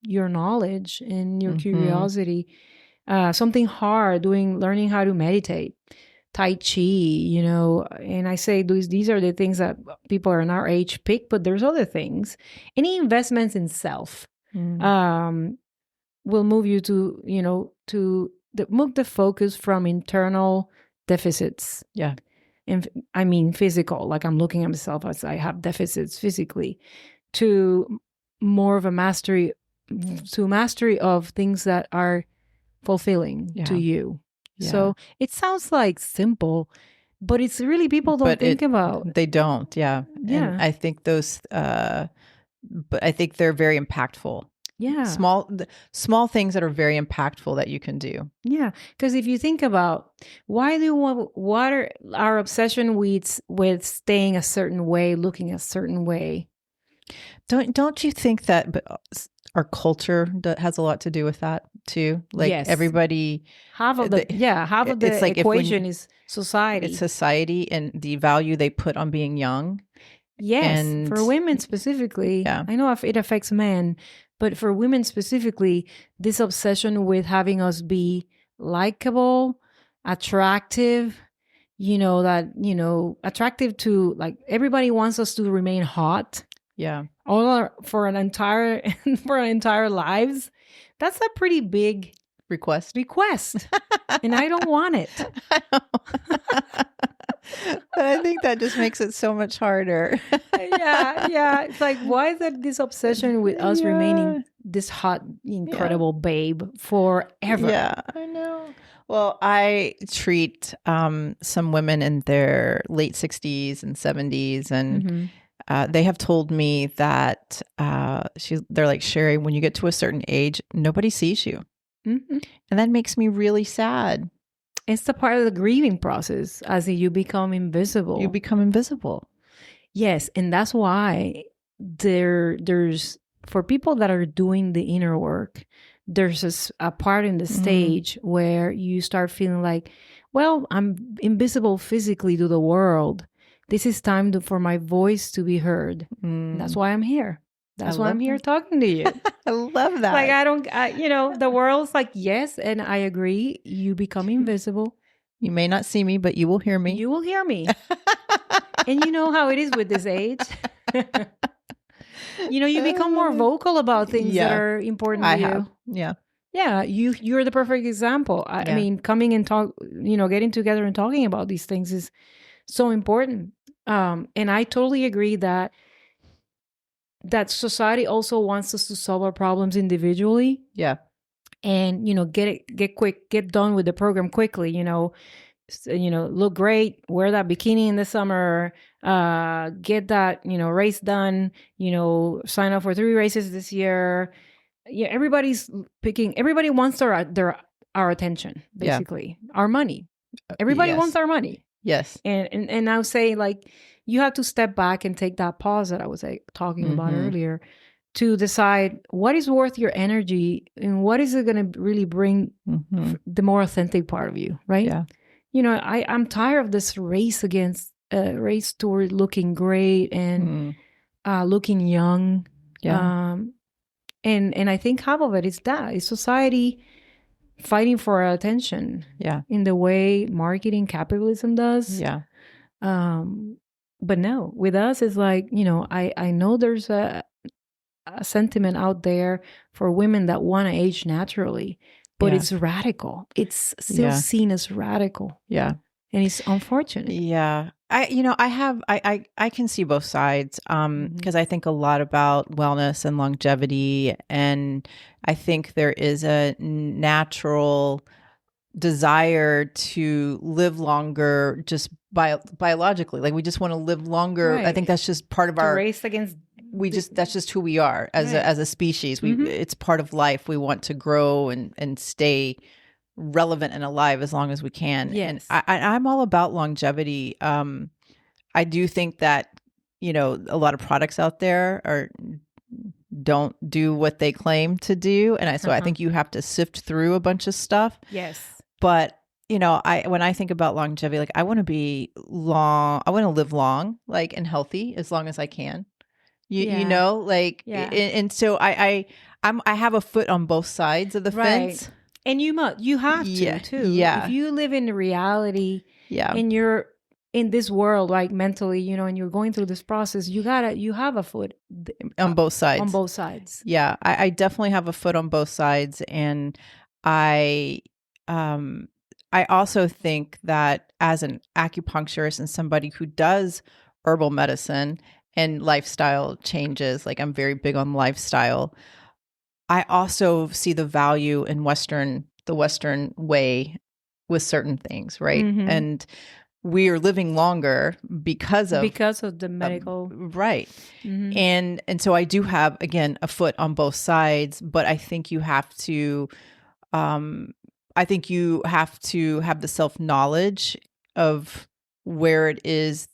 knowledge and your curiosity, something hard, learning how to meditate, Tai Chi, and I say these are the things that people are in our age pick, but there's other things. Any investments in self will move you to, move the focus from internal deficits. Yeah. And I mean, physical, like I'm looking at myself as I have deficits physically, to more of a mastery of things that are fulfilling to you. Yeah. So it sounds like simple, but it's really people don't think about. They don't. Yeah. And I think but I think they're very impactful. Yeah. Small things that are very impactful that you can do. Yeah. Because if you think about what are our obsession with staying a certain way, looking a certain way. Don't you think that our culture has a lot to do with that too? Like everybody, half of the equation is society. It's society and the value they put on being young. Yes, and for women specifically. Yeah. I know it affects men, but for women specifically, this obsession with having us be likable, attractive, attractive to, like, everybody wants us to remain hot. Yeah. For an entire lives. That's a pretty big request. And I don't want it. But I think that just makes it so much harder. Yeah. It's like, why is that this obsession with us remaining this hot, incredible babe forever? Yeah, I know. Well, I treat some women in their late 60s and 70s, and they have told me that they're like, Sherry, when you get to a certain age, nobody sees you. And that makes me really sad. It's the part of the grieving process, as you become invisible. You become invisible. Yes. And that's why there's for people that are doing the inner work, there's a part in the stage where you start feeling like, well, I'm invisible physically to the world. This is time for my voice to be heard. And that's why I'm here. That's why I'm here talking to you. I love that. Like, the world's like, yes, and I agree. You become invisible. You may not see me, but you will hear me. You will hear me. And you know how it is with this age. You become more vocal about things that are important to you. Yeah. Yeah, you're the perfect example. I mean, coming and getting together and talking about these things is so important. And I totally agree that society also wants us to solve our problems individually. Yeah. And, get done with the program quickly, look great, wear that bikini in the summer, get that, race done, sign up for 3 races this year. Yeah, everybody wants our attention, basically. Our money. Everybody wants our money. Yes. And I would say, like, you have to step back and take that pause that I was talking about earlier to decide what is worth your energy and what is it going to really bring the more authentic part of you, right? Yeah. I'm tired of this race toward looking great and looking young. Yeah. And I think half of it is that. It's society fighting for our attention. Yeah. In the way marketing capitalism does. Yeah. But no, with us, it's like, I know there's a sentiment out there for women that want to age naturally, but it's radical. It's still seen as radical. Yeah. And it's unfortunate. Yeah. I can see both sides because I think a lot about wellness and longevity. And I think there is a natural desire to live longer just biologically. Like we just want to live longer. Right. I think that's just part of our race against. That's just who we are as a species. It's part of life. We want to grow and stay relevant and alive as long as we can. Yes. And I'm all about longevity. I do think that, a lot of products out there don't do what they claim to do. And so I think you have to sift through a bunch of stuff. Yes. But, when I think about longevity, like I want to be long, I want to live long, like, and healthy as long as I can. And so I have a foot on both sides of the fence. And you have to too. Yeah. If you live in reality, and you're in this world, like mentally, and you're going through this process, you have a foot on both sides. On both sides. Yeah, I definitely have a foot on both sides, and I also think that as an acupuncturist and somebody who does herbal medicine and lifestyle changes, like I'm very big on lifestyle, I also see the value in the Western way with certain things, right? And we are living longer because of the medical, right? And so I do have, again, a foot on both sides, but I think you have to, have the self-knowledge of where it is,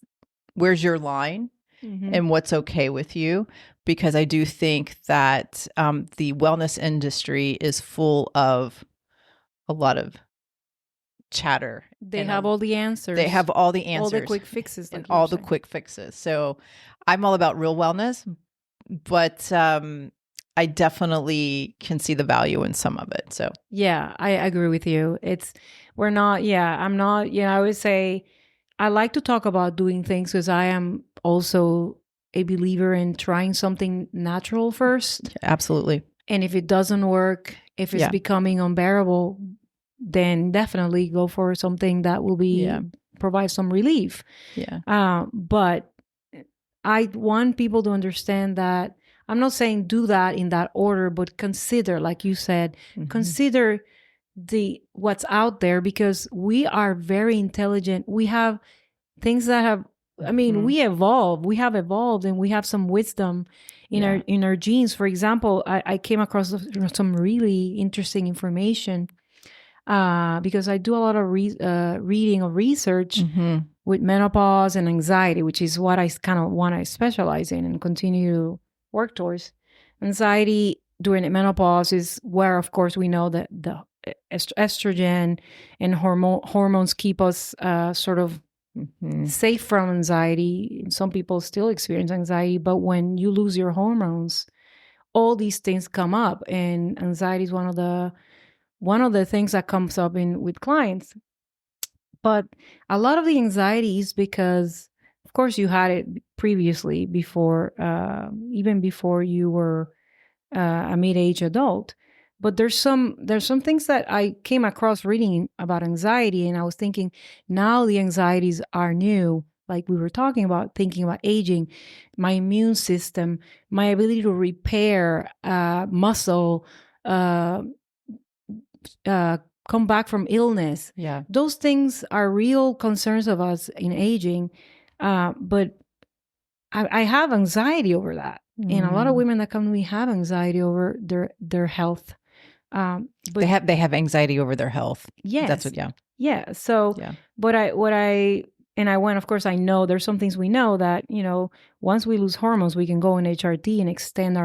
where's your line, and what's okay with you. Because I do think that the wellness industry is full of a lot of chatter. They have all the answers. They have all the answers. All the quick fixes. And all the quick fixes. So I'm all about real wellness, but I definitely can see the value in some of it. So yeah, I agree with you. I'm not, I would say I like to talk about doing things because I am also a believer in trying something natural first. Absolutely. And if it doesn't work, if it's becoming unbearable, then definitely go for something that will provide some relief. Yeah. But I want people to understand that I'm not saying do that in that order, but consider, like you said, consider what's out there, because we are very intelligent. We have things that have, we have evolved and we have some wisdom in our genes. For example, I came across some really interesting information because I do a lot of reading of research with menopause and anxiety, which is what I kind of want to specialize in and continue to work towards. anxiety during the menopause is where, of course, we know that the estrogen and hormones keep us sort of safe from anxiety. Some people still experience anxiety, but when you lose your hormones, all these things come up, and anxiety is one of the things that comes up with clients. But a lot of the anxiety is because, of course, you had it previously before, even before you were a mid-age adult. But there's some things that I came across reading about anxiety, and I was thinking, now the anxieties are new. Like we were talking about, thinking about aging, my immune system, my ability to repair muscle, come back from illness. Yeah. Those things are real concerns of us in aging. But I have anxiety over that. And a lot of women that come to me have anxiety over their health. But they have anxiety over their health. Yes. That's what, yeah. Yeah. So, yeah. But I went, of course, I know there's some things we know that, once we lose hormones, we can go in HRT and extend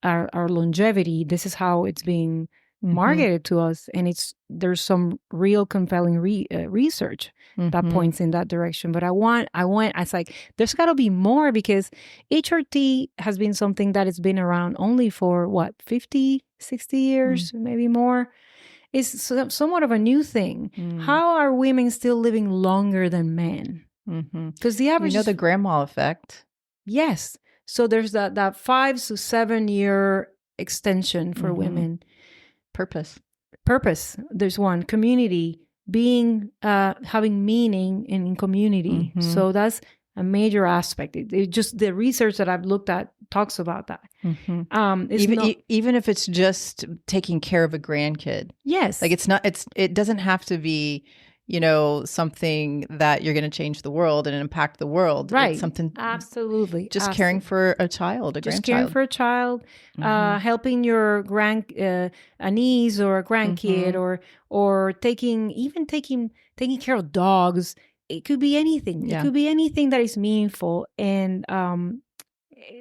our longevity. This is how it's being marketed to us, and there's some real compelling research that points in that direction. But I was like, there's got to be more, because HRT has been something that has been around only for 50, 60 years, maybe more. It's somewhat of a new thing. How are women still living longer than men? Because the average, the grandma effect. Yes. So there's that 5 to 7 year extension for women. Purpose. There's one. Community, being, having meaning in community. So that's a major aspect. It just, the research that I've looked at talks about that. Even if it's just taking care of a grandkid. Yes. Like it doesn't have to be, something that you're going to change the world and impact the world. Right. It's something. Absolutely. Just caring for a child, Just caring for a child, helping your a niece or a grandkid, or taking care of dogs. It could be anything. Yeah. It could be anything that is meaningful. And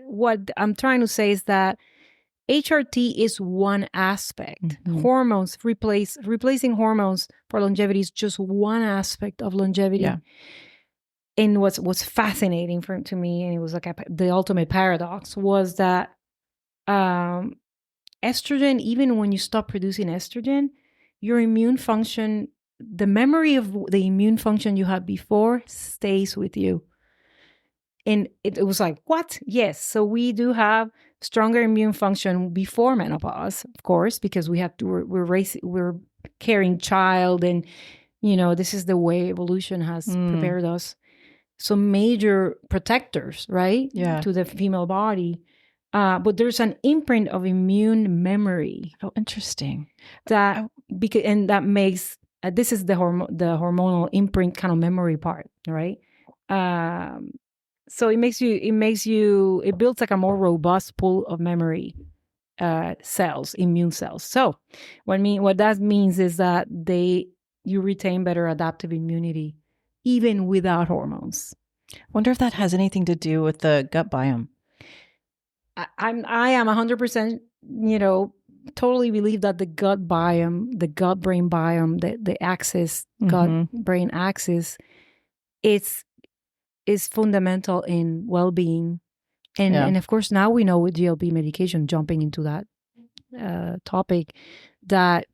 what I'm trying to say is that HRT is one aspect. Hormones, replacing hormones for longevity is just one aspect of longevity. Yeah. And what's fascinating to me, and it was like the ultimate paradox, was that estrogen, even when you stop producing estrogen, your immune function, the memory of the immune function you had before stays with you. And it was like, what? Yes. So we do have stronger immune function before menopause, of course, because we're carrying child, and this is the way evolution has prepared us. So major protectors, right? Yeah. To the female body. But there's an imprint of immune memory. Oh, interesting. That makes this is the hormonal imprint kind of memory part, right? So it builds like a more robust pool of memory cells, immune cells. So what that means is that you retain better adaptive immunity even without hormones. Wonder if that has anything to do with the gut biome. I am 100%, totally believe that the gut biome, the gut-brain biome, the axis, gut-brain axis, is fundamental in well-being. And of course, now we know with GLP medication, jumping into that topic, that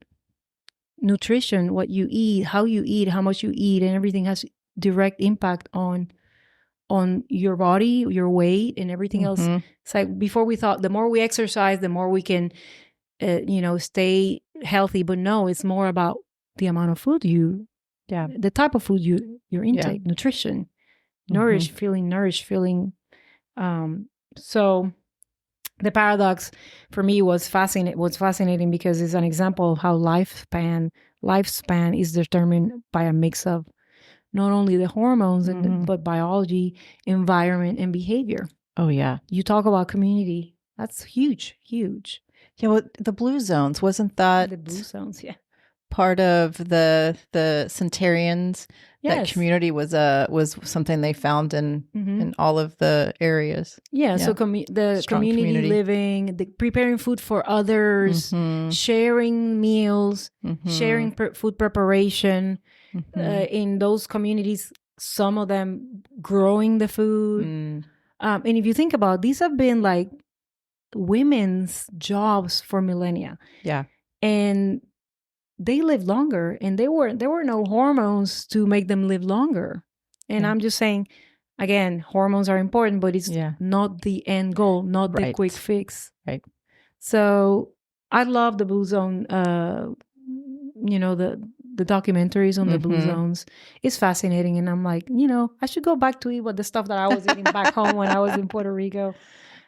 nutrition, what you eat, how much you eat, and everything has direct impact on your body, your weight, and everything else. It's like before we thought the more we exercise, the more we can, stay healthy. But no, it's more about the amount of food the type of food your intake, nutrition, feeling nourished, so the paradox for me was fascinating because it's an example of how lifespan is determined by a mix of not only the hormones but biology, environment, and behavior. Oh yeah. You talk about community. That's huge. Yeah, well, the blue zones, wasn't that? The blue zones, yeah. part of the centenarians. That Yes. community was something they found in all of the areas. Yeah. So the Strong community living, the preparing food for others, sharing meals, sharing food preparation in those communities. Some of them growing the food. And if you think about it, these have been like women's jobs for millennia. Yeah. And they lived longer, and there were no hormones to make them live longer. And I'm just saying, again, hormones are important, but it's not the end goal, not the quick fix. Right. So I love the Blue Zone, the documentaries on the Blue Zones. It's fascinating. And I'm like, I should go back to eat the stuff that I was eating back home when I was in Puerto Rico.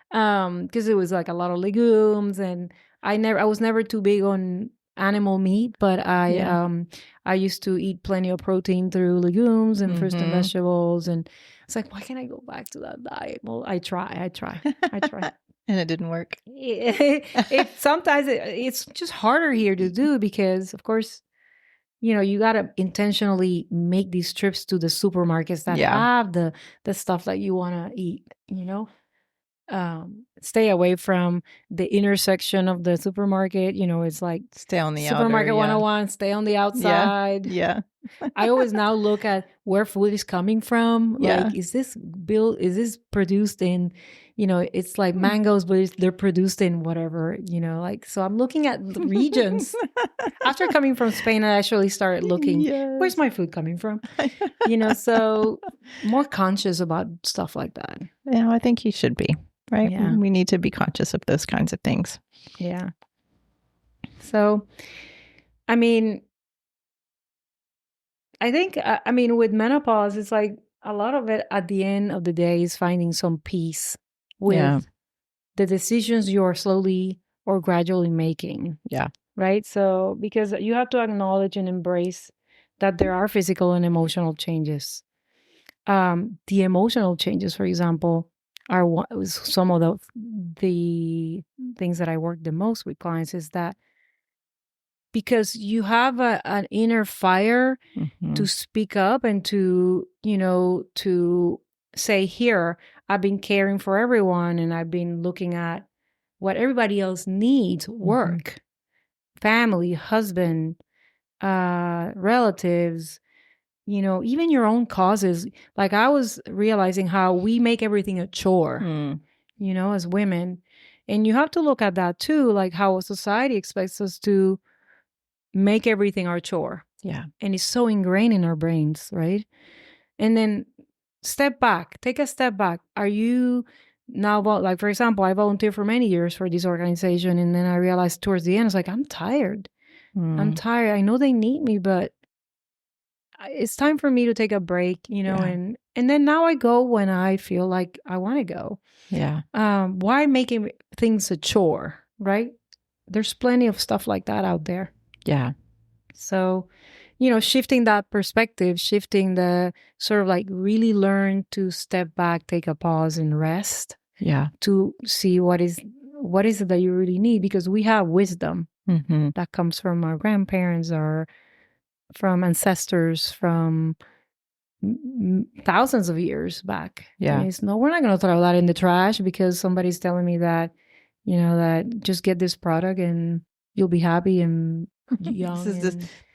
Because it was like a lot of legumes, and I was never too big on animal meat, but I used to eat plenty of protein through legumes and fruits and vegetables, and it's like, why can't I go back to that diet? Well, I try. And it didn't work. Sometimes it's just harder here to do because, of course, you got to intentionally make these trips to the supermarkets that have the stuff that you want to eat, stay away from the intersection of the supermarket. It's like stay on the supermarket outer, 101, stay on the outside. Yeah. I always now look at where food is coming from. Yeah. Like, is this produced in, it's like mangoes, but they're produced in whatever, so I'm looking at the regions. After coming from Spain, I actually started looking, where's my food coming from? So more conscious about stuff like that. Yeah, I think you should be. Right? Yeah. We need to be conscious of those kinds of things. Yeah. So, I think, with menopause, it's like a lot of it at the end of the day is finding some peace with the decisions you're slowly or gradually making. Yeah. Right? So, because you have to acknowledge and embrace that there are physical and emotional changes. The emotional changes, for example, are some of the things that I work the most with clients, is that because you have an inner fire to speak up and to say, here, I've been caring for everyone, and I've been looking at what everybody else needs, work, family, husband, relatives, even your own causes. Like, I was realizing how we make everything a chore, as women. And you have to look at that too, like how society expects us to make everything our chore. Yeah. And it's so ingrained in our brains, right? And then take a step back. Are you now, like, for example, I volunteered for many years for this organization. And then I realized towards the end, it's like, I'm tired. I'm tired. I know they need me, but it's time for me to take a break, and then now I go when I feel like I want to go. Yeah. Why making things a chore, right? There's plenty of stuff like that out there. Yeah. So, shifting that perspective, shifting the sort of like really learn to step back, take a pause and rest. Yeah. To see what is it that you really need, because we have wisdom that comes from our grandparents or from ancestors from thousands of years back. Yeah. We're not going to throw that in the trash because somebody's telling me that, that just get this product and you'll be happy and young.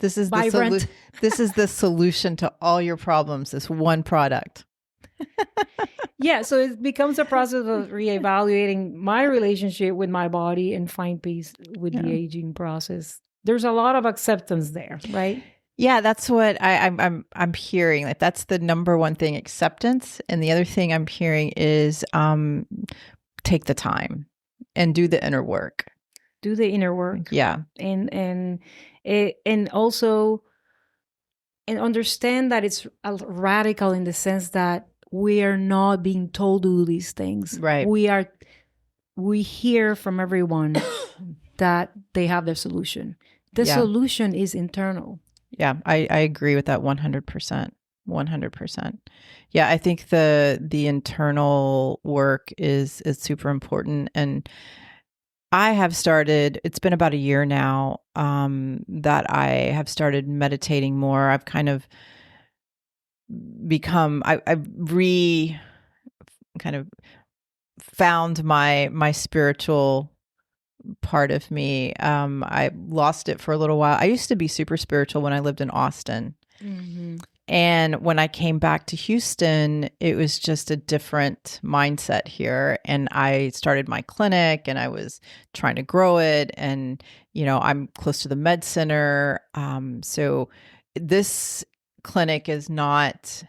This is vibrant. This is the solution to all your problems. This one product. Yeah. So it becomes a process of reevaluating my relationship with my body and find peace with the aging process. There's a lot of acceptance there, right? Yeah, that's what I'm hearing. Like, that's the number one thing, acceptance. And the other thing I'm hearing is take the time and do the inner work. Do the inner work. Yeah. And also understand that it's radical in the sense that we are not being told to do these things. Right. We hear from everyone that they have their solution. The solution is internal. Yeah, I agree with that 100%. 100%. Yeah, I think the internal work is super important. And I have started, it's been about a year now that I have started meditating more. I've kind of become, I've kind of found my spiritual part of me. I lost it for a little while. I used to be super spiritual when I lived in Austin. Mm-hmm. And when I came back to Houston, it was just a different mindset here. And I started my clinic and I was trying to grow it. And, I'm close to the med center. So this clinic is not,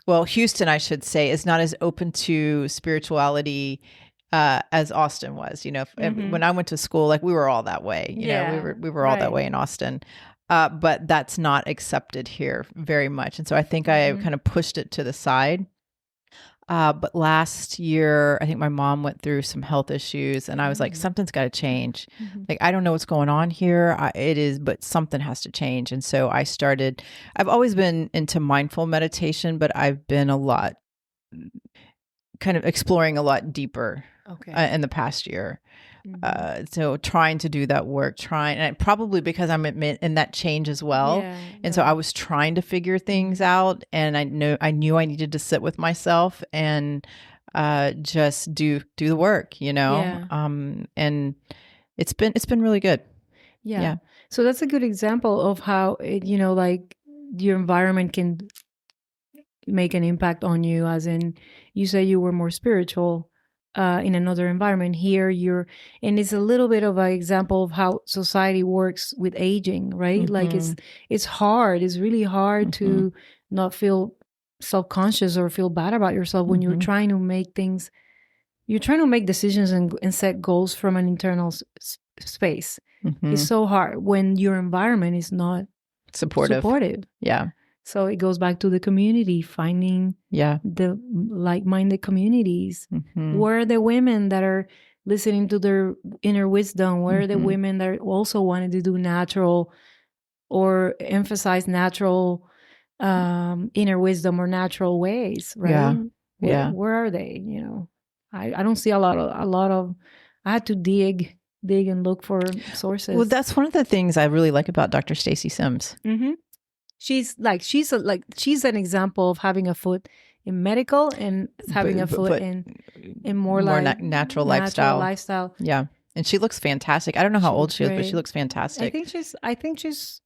well, Houston, I should say, is not as open to spirituality as Austin was. When I went to school, like we were all that way. We were all that way in Austin. But that's not accepted here very much. And so I think I kind of pushed it to the side. But last year, I think my mom went through some health issues and I was like, something's got to change. Like, I don't know what's going on here. But something has to change. And so I've always been into mindful meditation, but I've been kind of exploring a lot deeper in the past year. So trying to do that work, and probably because I'm in that change as well. So I was trying to figure things out, and I knew I needed to sit with myself and just do the work, and it's been really good. Yeah. So that's a good example of how like your environment can make an impact on you, as in you say you were more spiritual in another environment. Here and it's a little bit of an example of how society works with aging, right? Like it's hard. It's really hard to not feel self-conscious or feel bad about yourself when you're trying to make things, you're trying to make decisions and set goals from an internal space. It's so hard when your environment is not supportive. Yeah. So it goes back to the community, finding the like-minded communities. Where are the women that are listening to their inner wisdom? Where are the women that also wanted to do natural or emphasize natural inner wisdom or natural ways, right? Where are they? I don't see a lot of, I had to dig and look for sources. Well, that's one of the things I really like about Dr. Stacy Sims. She's an example of having a foot in medical and having a foot in more like natural lifestyle. Yeah. And she looks fantastic. I don't know how old she is, but she looks fantastic. I think she's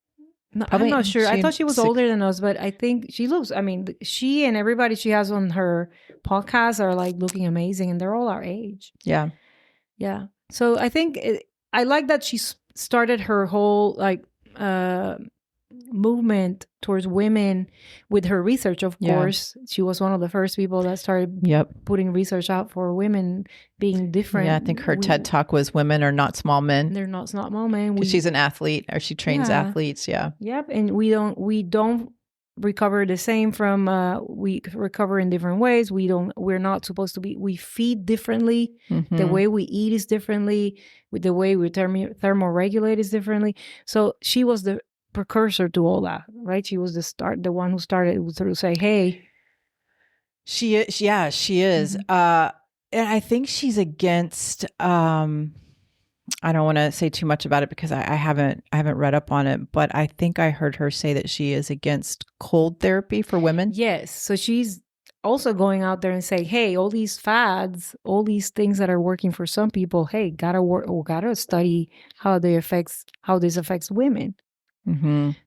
I'm not sure. I thought she was older than us, but I think she looks, she and everybody she has on her podcast are like looking amazing, and they're all our age. Yeah. Yeah. So I think I like that she started her whole movement towards women with her research. Of course, she was one of the first people that started putting research out for women being different. Yeah, I think her TED talk was "Women are not small men." They're not small men. She's an athlete, or she trains athletes. Yeah. Yep, and we don't recover the same from. We recover in different ways. We're not supposed to be. We feed differently. The way we eat is differently. With the way we thermoregulate is differently. So she was the precursor to all that, right? She was the one who started to say, hey, she is. And I think she's against I don't want to say too much about it because I haven't read up on it, but I think I heard her say that she is against cold therapy for women. Yes. So she's also going out there and say, hey, all these fads, all these things that are working for some people, hey, gotta study how this affects women.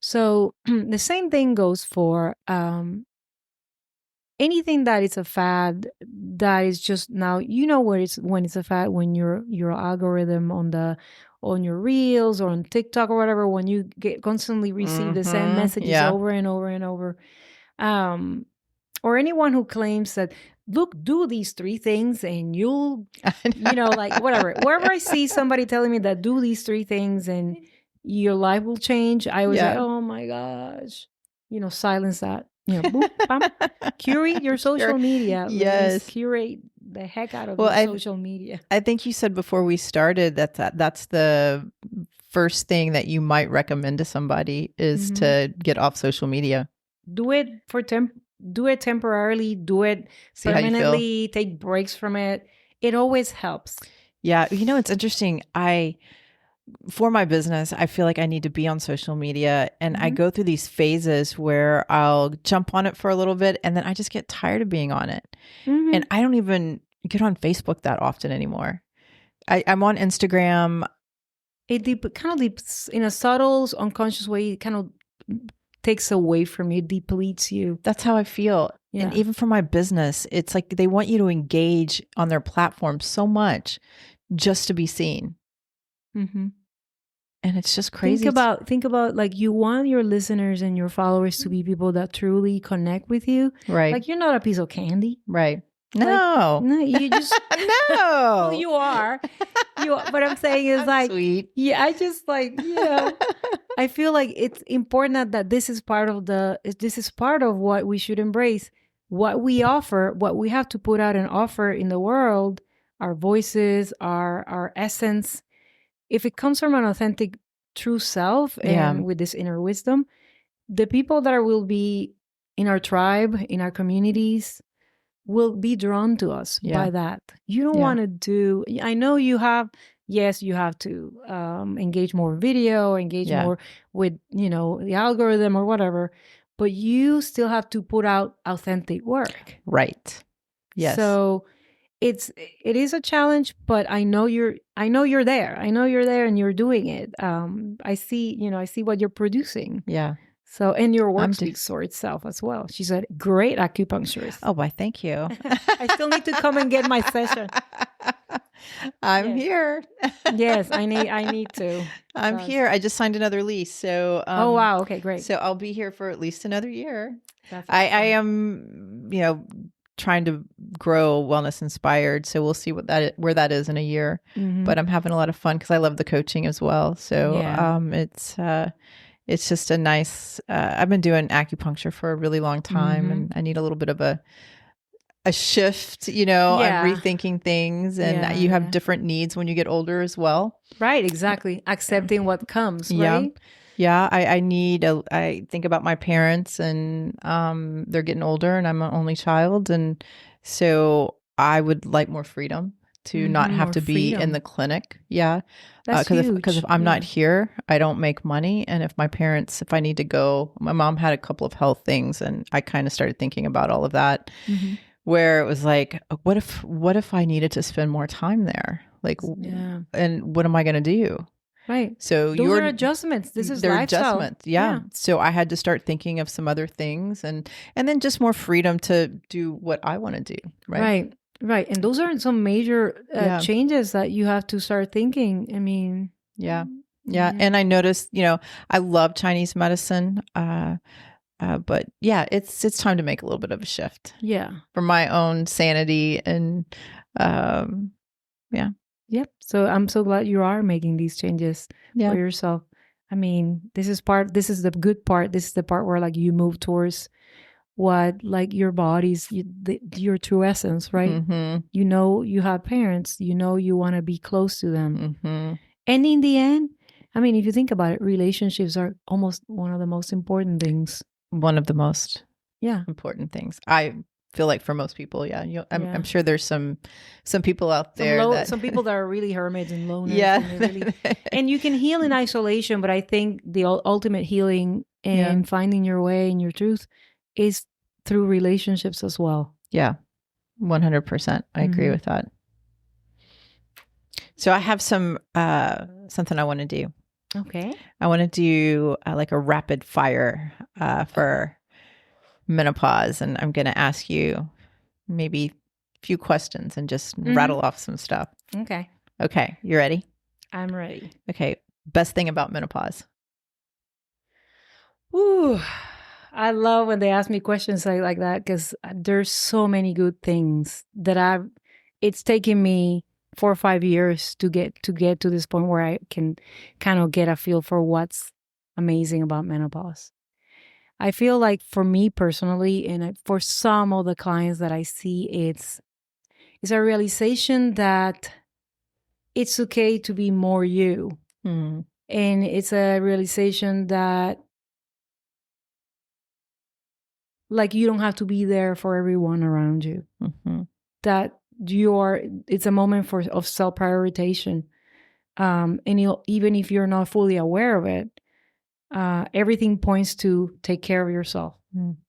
So the same thing goes for anything that is a fad that is just now, when it's a fad, when your algorithm on your reels or on TikTok or whatever, when you constantly receive the same messages over and over and over, or anyone who claims that, look, do these 3 things and you'll, like whatever, wherever I see somebody telling me that do these 3 things and your life will change, I was like, oh my gosh, silence that. Boop, bam. Curate your social media. Yes. Curate the heck out of your social media. I think you said before we started that's the first thing that you might recommend to somebody is to get off social media. Do it temporarily, do it permanently, take breaks from it. It always helps. Yeah. It's interesting. For my business, I feel like I need to be on social media, and I go through these phases where I'll jump on it for a little bit and then I just get tired of being on it. And I don't even get on Facebook that often anymore. I'm on Instagram. It kind of in a subtle, unconscious way. It kind of takes away from you, depletes you. That's how I feel. Yeah. And even for my business, it's like they want you to engage on their platform so much just to be seen. And it's just crazy. Think about like you want your listeners and your followers to be people that truly connect with you. Right. Like you're not a piece of candy. Right. No. Like, no, you just no. Well, you are. What I'm saying is like, sweet. Yeah, I just like, I feel like it's important that this is part of what we should embrace. What we offer, what we have to put out and offer in the world, our voices, our essence. If it comes from an authentic, true self and with this inner wisdom, the people that will be in our tribe, in our communities, will be drawn to us by that. You don't want to do, I know you have to engage more video, engage more with, the algorithm or whatever, but you still have to put out authentic work. Right. Yes. So it is a challenge, but I know you're there. I know you're there and you're doing it. I see what you're producing. Yeah. So, and your work speaks for itself as well. She's a great acupuncturist. Oh, why, thank you. I still need to come and get my session. I'm here. Yes, I need to. I'm here. I just signed another lease. So, oh, wow. Okay, great. So I'll be here for at least another year. That's I am, trying to grow Wellness Inspired. So we'll see where that is in a year. But I'm having a lot of fun because I love the coaching as well. So it's just a nice, I've been doing acupuncture for a really long time and I need a little bit of a shift, I'm rethinking things, and you have different needs when you get older as well. Right. Exactly. Accepting what comes. Right. Yeah. I think about my parents, and they're getting older, and I'm an only child. And so I would like more freedom to not have to be in the clinic. Yeah. That's huge. Because if I'm not here, I don't make money. And if I need to go, my mom had a couple of health things, and I kind of started thinking about all of that, where it was like, what if I needed to spend more time there? Like, and what am I going to do? Right. So those are adjustments. This is lifestyle. Adjustments. Yeah. So I had to start thinking of some other things, and then just more freedom to do what I want to do. Right. Right. And those are some major changes that you have to start thinking. I mean, yeah. And I noticed, I love Chinese medicine. But yeah, it's time to make a little bit of a shift. Yeah. For my own sanity and, yeah. Yep. So I'm so glad you are making these changes for yourself. I mean, this is the good part. This is the part where like you move towards what like your body's, your true essence, right? You have parents, you want to be close to them. And in the end, I mean, if you think about it, relationships are almost one of the most important things. One of the most important things. I feel like for most people, I'm sure there's some people out there some people that are really hermits and loners. Yeah. And you can heal in isolation, but I think the ultimate healing and finding your way and your truth is through relationships as well. Yeah, 100%. I agree with that. So I have something I want to do. Okay. I want to do like a rapid fire for menopause, and I'm going to ask you maybe a few questions and just rattle off some stuff. Okay. Okay. You ready? I'm ready. Okay. Best thing about menopause. Ooh, I love when they ask me questions like that, because there's so many good things that it's taken me 4 or 5 years to get to this point where I can kind of get a feel for what's amazing about menopause. I feel like for me personally, and for some of the clients that I see, it's a realization that it's okay to be more you. And it's a realization that like you don't have to be there for everyone around you. That it's a moment of self-prioritization. And even if you're not fully aware of it, everything points to take care of yourself.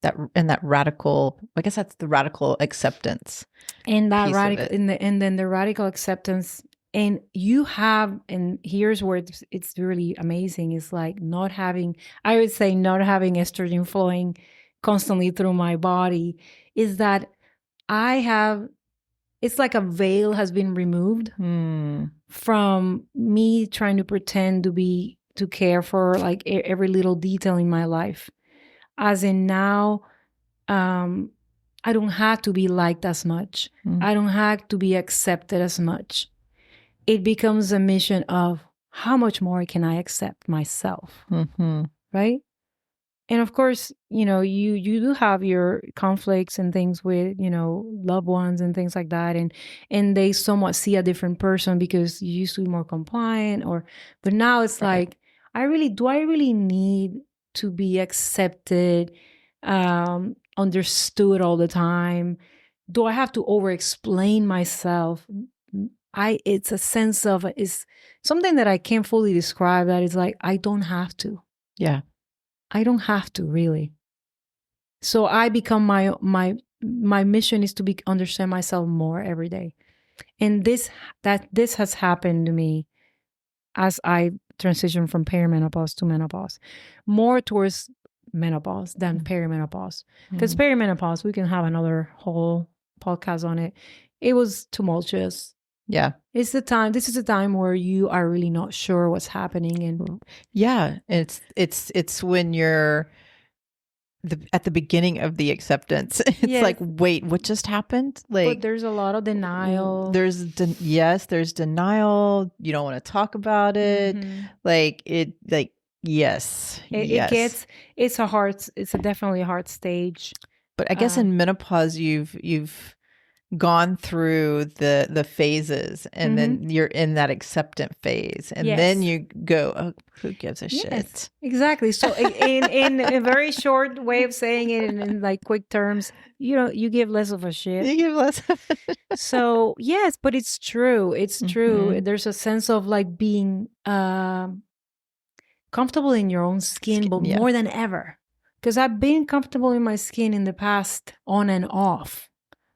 That radical, I guess that's the radical acceptance. And that radical, and then the radical acceptance. And here's where it's really amazing. It's like I would say not having estrogen flowing constantly through my body is that it's like a veil has been removed from me trying to pretend to care for like every little detail in my life. As in now, I don't have to be liked as much. I don't have to be accepted as much. It becomes a mission of how much more can I accept myself, right? And of course, you do have your conflicts and things with, loved ones and things like that. And they somewhat see a different person because you used to be more compliant but now it's right. Like, do I really need to be accepted, understood all the time? Do I have to over-explain myself? It's a sense of, it's something that I can't fully describe, that is like, I don't have to. Yeah. I don't have to, really. So I become my mission is to understand myself more every day. And this has happened to me as I transition from perimenopause to menopause, more towards menopause than perimenopause. Because perimenopause, we can have another whole podcast on it. It was tumultuous. Yeah. This is a time where you are really not sure what's happening. And yeah, it's when you're at the beginning of the acceptance. It's like, wait, what just happened? Like, but there's a lot of denial. There's denial. You don't want to talk about it. Yes. It's definitely a hard stage. But I guess in menopause, you've gone through the phases, and then you're in that acceptance phase, and then you go, oh, who gives a shit? Exactly. So in a very short way of saying it, and in like quick terms, you give less of a shit. You give less. So yes, but it's true. It's true. There's a sense of like being comfortable in your own skin, but more than ever, because I've been comfortable in my skin in the past, on and off,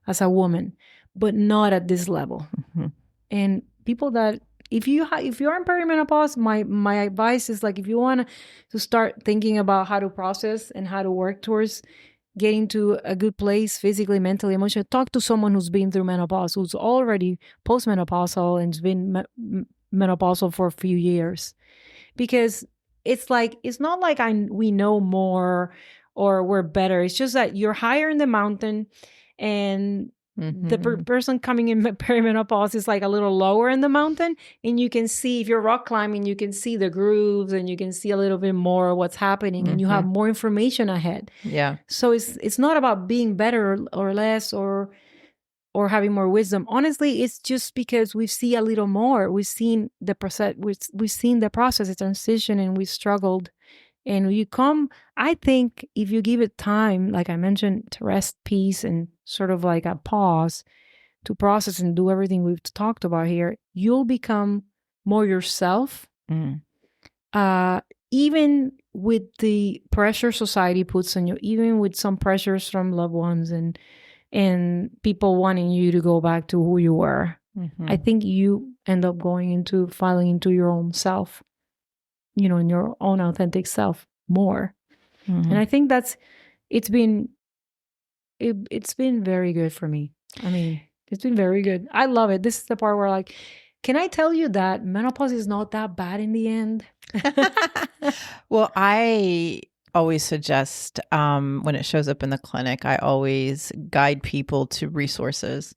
as a woman, but not at this level. And people that, if you're in perimenopause, my advice is like, if you want to start thinking about how to process and how to work towards getting to a good place physically, mentally, emotionally, talk to someone who's been through menopause, who's already postmenopausal and has been menopausal for a few years. Because it's not like we know more or we're better. It's just that you're higher in the mountain, and the person coming in perimenopause is like a little lower in the mountain, and you can see, if you're rock climbing, you can see the grooves, and you can see a little bit more of what's happening, and you have more information ahead. Yeah. So it's not about being better or less or having more wisdom. Honestly, it's just because we see a little more. We've seen the process. We've seen the process, the transition, and we struggled. And I think if you give it time, like I mentioned, to rest, peace, and sort of like a pause to process and do everything we've talked about here, you'll become more yourself. Even with the pressure society puts on you, even with some pressures from loved ones and people wanting you to go back to who you were, I think you end up falling into your own self, in your own authentic self more. And I think it's been very good for me. I mean, it's been very good. I love it. This is the part where, like, can I tell you that menopause is not that bad in the end? Well, I always suggest, when it shows up in the clinic, I always guide people to resources,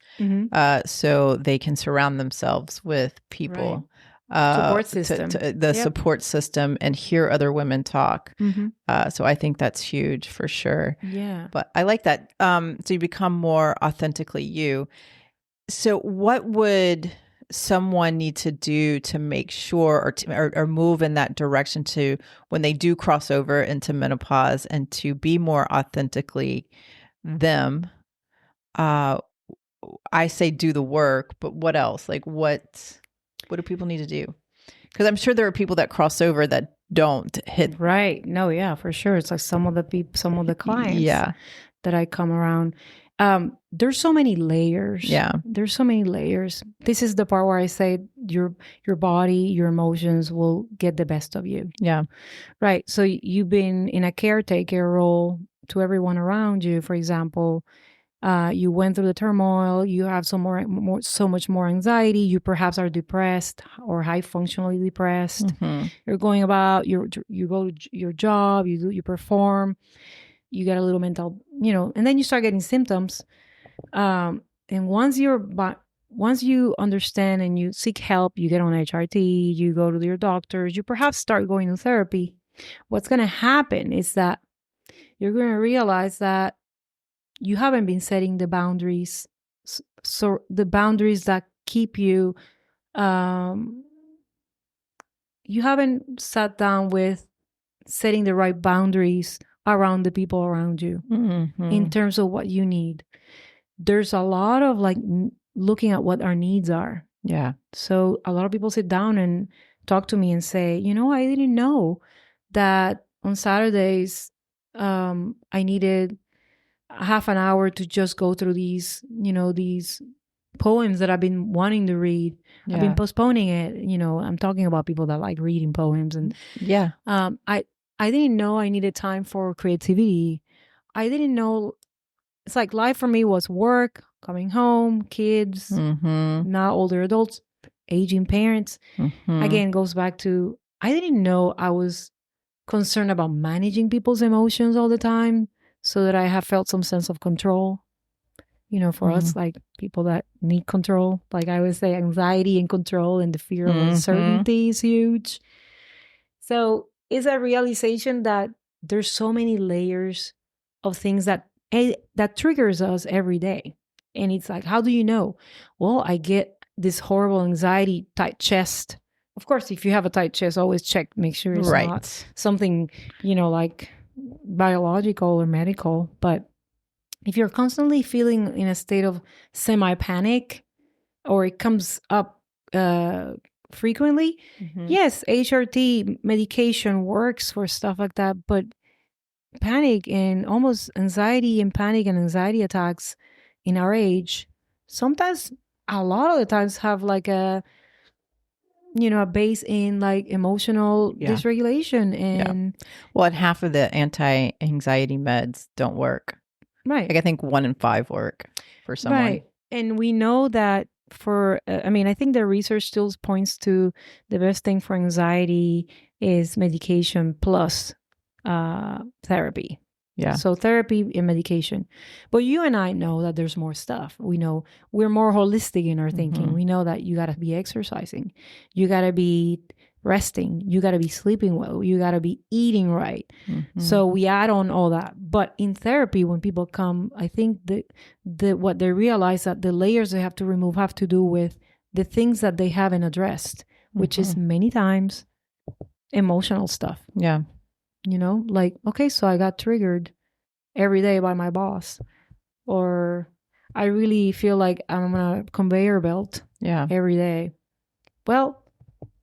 so they can surround themselves with people. Right. Support system. Support system, and hear other women talk. So I think that's huge for sure. Yeah. But I like that. So you become more authentically you. So what would someone need to do to make sure or move in that direction to, when they do cross over into menopause, and to be more authentically them? I say do the work, but what else? Like what do people need to do? Because I'm sure there are people that cross over that don't hit. Right. No, yeah, for sure. It's like some of the clients that I come around. There's so many layers. Yeah. There's so many layers. This is the part where I say your body, your emotions will get the best of you. Yeah. Right. So you've been in a caretaker role to everyone around you, for example. You went through the turmoil. You have so much more anxiety. You perhaps are depressed or high functionally depressed. Mm-hmm. You're going about you go to your job. You perform. You get a little mental, and then you start getting symptoms. And once you understand and you seek help, you get on HRT. You go to your doctors. You perhaps start going to therapy. What's going to happen is that you're going to realize that you haven't been setting the boundaries. So the boundaries that keep you, you haven't sat down with setting the right boundaries around the people around you in terms of what you need. There's a lot of like looking at what our needs are. Yeah. So a lot of people sit down and talk to me and say, I didn't know that on Saturdays, I needed half an hour to just go through these poems that I've been wanting to read. Yeah. I've been postponing it. I'm talking about people that like reading poems. And yeah. I didn't know I needed time for creativity. I didn't know. It's like life for me was work, coming home, kids, now older adults, aging parents. Again, goes back to, I didn't know I was concerned about managing people's emotions all the time so that I have felt some sense of control. For us, like people that need control, like I always say, anxiety and control and the fear of uncertainty is huge. So it's a realization that there's so many layers of things that triggers us every day. And it's like, how do you know? Well, I get this horrible anxiety, tight chest. Of course, if you have a tight chest, always check, make sure it's not something, like biological or medical. But if you're constantly feeling in a state of semi-panic or it comes up frequently, yes, HRT medication works for stuff like that. But panic and almost anxiety and panic and anxiety attacks in our age, sometimes a lot of the times have like a base in like emotional dysregulation. And well, and half of the anti-anxiety meds don't work. Right. Like I think 1 in 5 work for someone. Right. And we know that for, I think the research still points to the best thing for anxiety is medication plus therapy. Yeah. So therapy and medication. But you and I know that there's more stuff. We know we're more holistic in our thinking. We know that you got to be exercising. You got to be resting. You got to be sleeping well. You got to be eating right. So we add on all that. But in therapy, when people come, I think that what they realize that the layers they have to remove have to do with the things that they haven't addressed, which is many times emotional stuff. Yeah. Like, okay, so I got triggered every day by my boss, or I really feel like I'm on a conveyor belt every day. Well,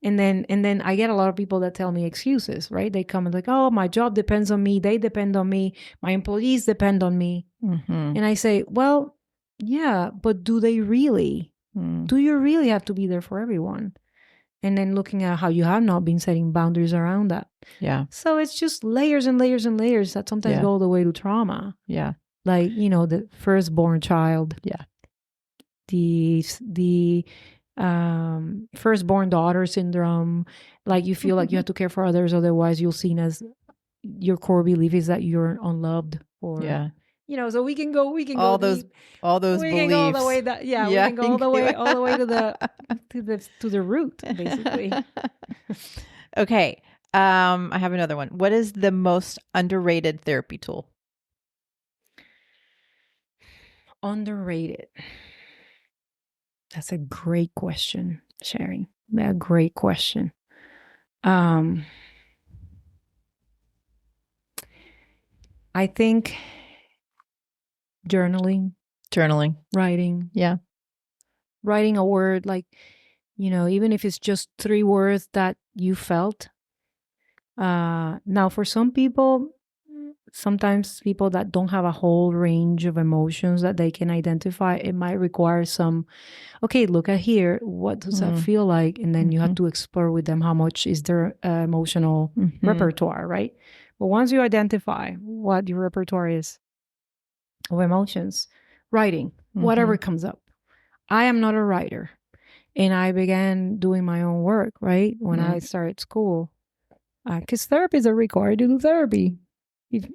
and then I get a lot of people that tell me excuses, right? They come and like, oh, my job depends on me. They depend on me. My employees depend on me. And I say, well, yeah, but do they really? Do you really have to be there for everyone? And then looking at how you have not been setting boundaries around that. Yeah. So it's just layers and layers and layers that sometimes go all the way to trauma. Yeah. Like, the firstborn child. Yeah. The firstborn daughter syndrome. Like you feel like you have to care for others, otherwise you'll seen as your core belief is that you're unloved. Or so we can go all those deep. All those we beliefs. can go all the way we can go all the way to the root, basically. Okay. I have another one. What is the most underrated therapy tool? Underrated. That's a great question, Sherry. A great question. I think journaling. Journaling. Writing. Yeah. Writing a word, like, even if it's just 3 words that you felt. Now, for some people, sometimes people that don't have a whole range of emotions that they can identify, it might require some, okay, look at here. What does that feel like? And then you have to explore with them how much is their emotional repertoire, right? But once you identify what your repertoire is of emotions, writing, whatever comes up. I am not a writer. And I began doing my own work, right? When I started school. Because therapists are required to do therapy.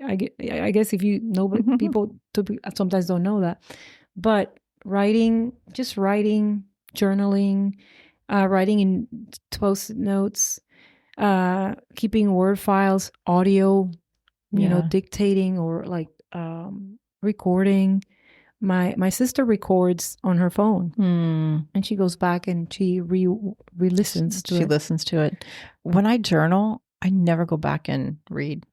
I guess if you know, but people sometimes don't know that. But writing, journaling, writing in post-it notes, keeping word files, audio, dictating or like recording. My sister records on her phone and she goes back and she re-listens to it. She listens to it. When I journal, I never go back and read.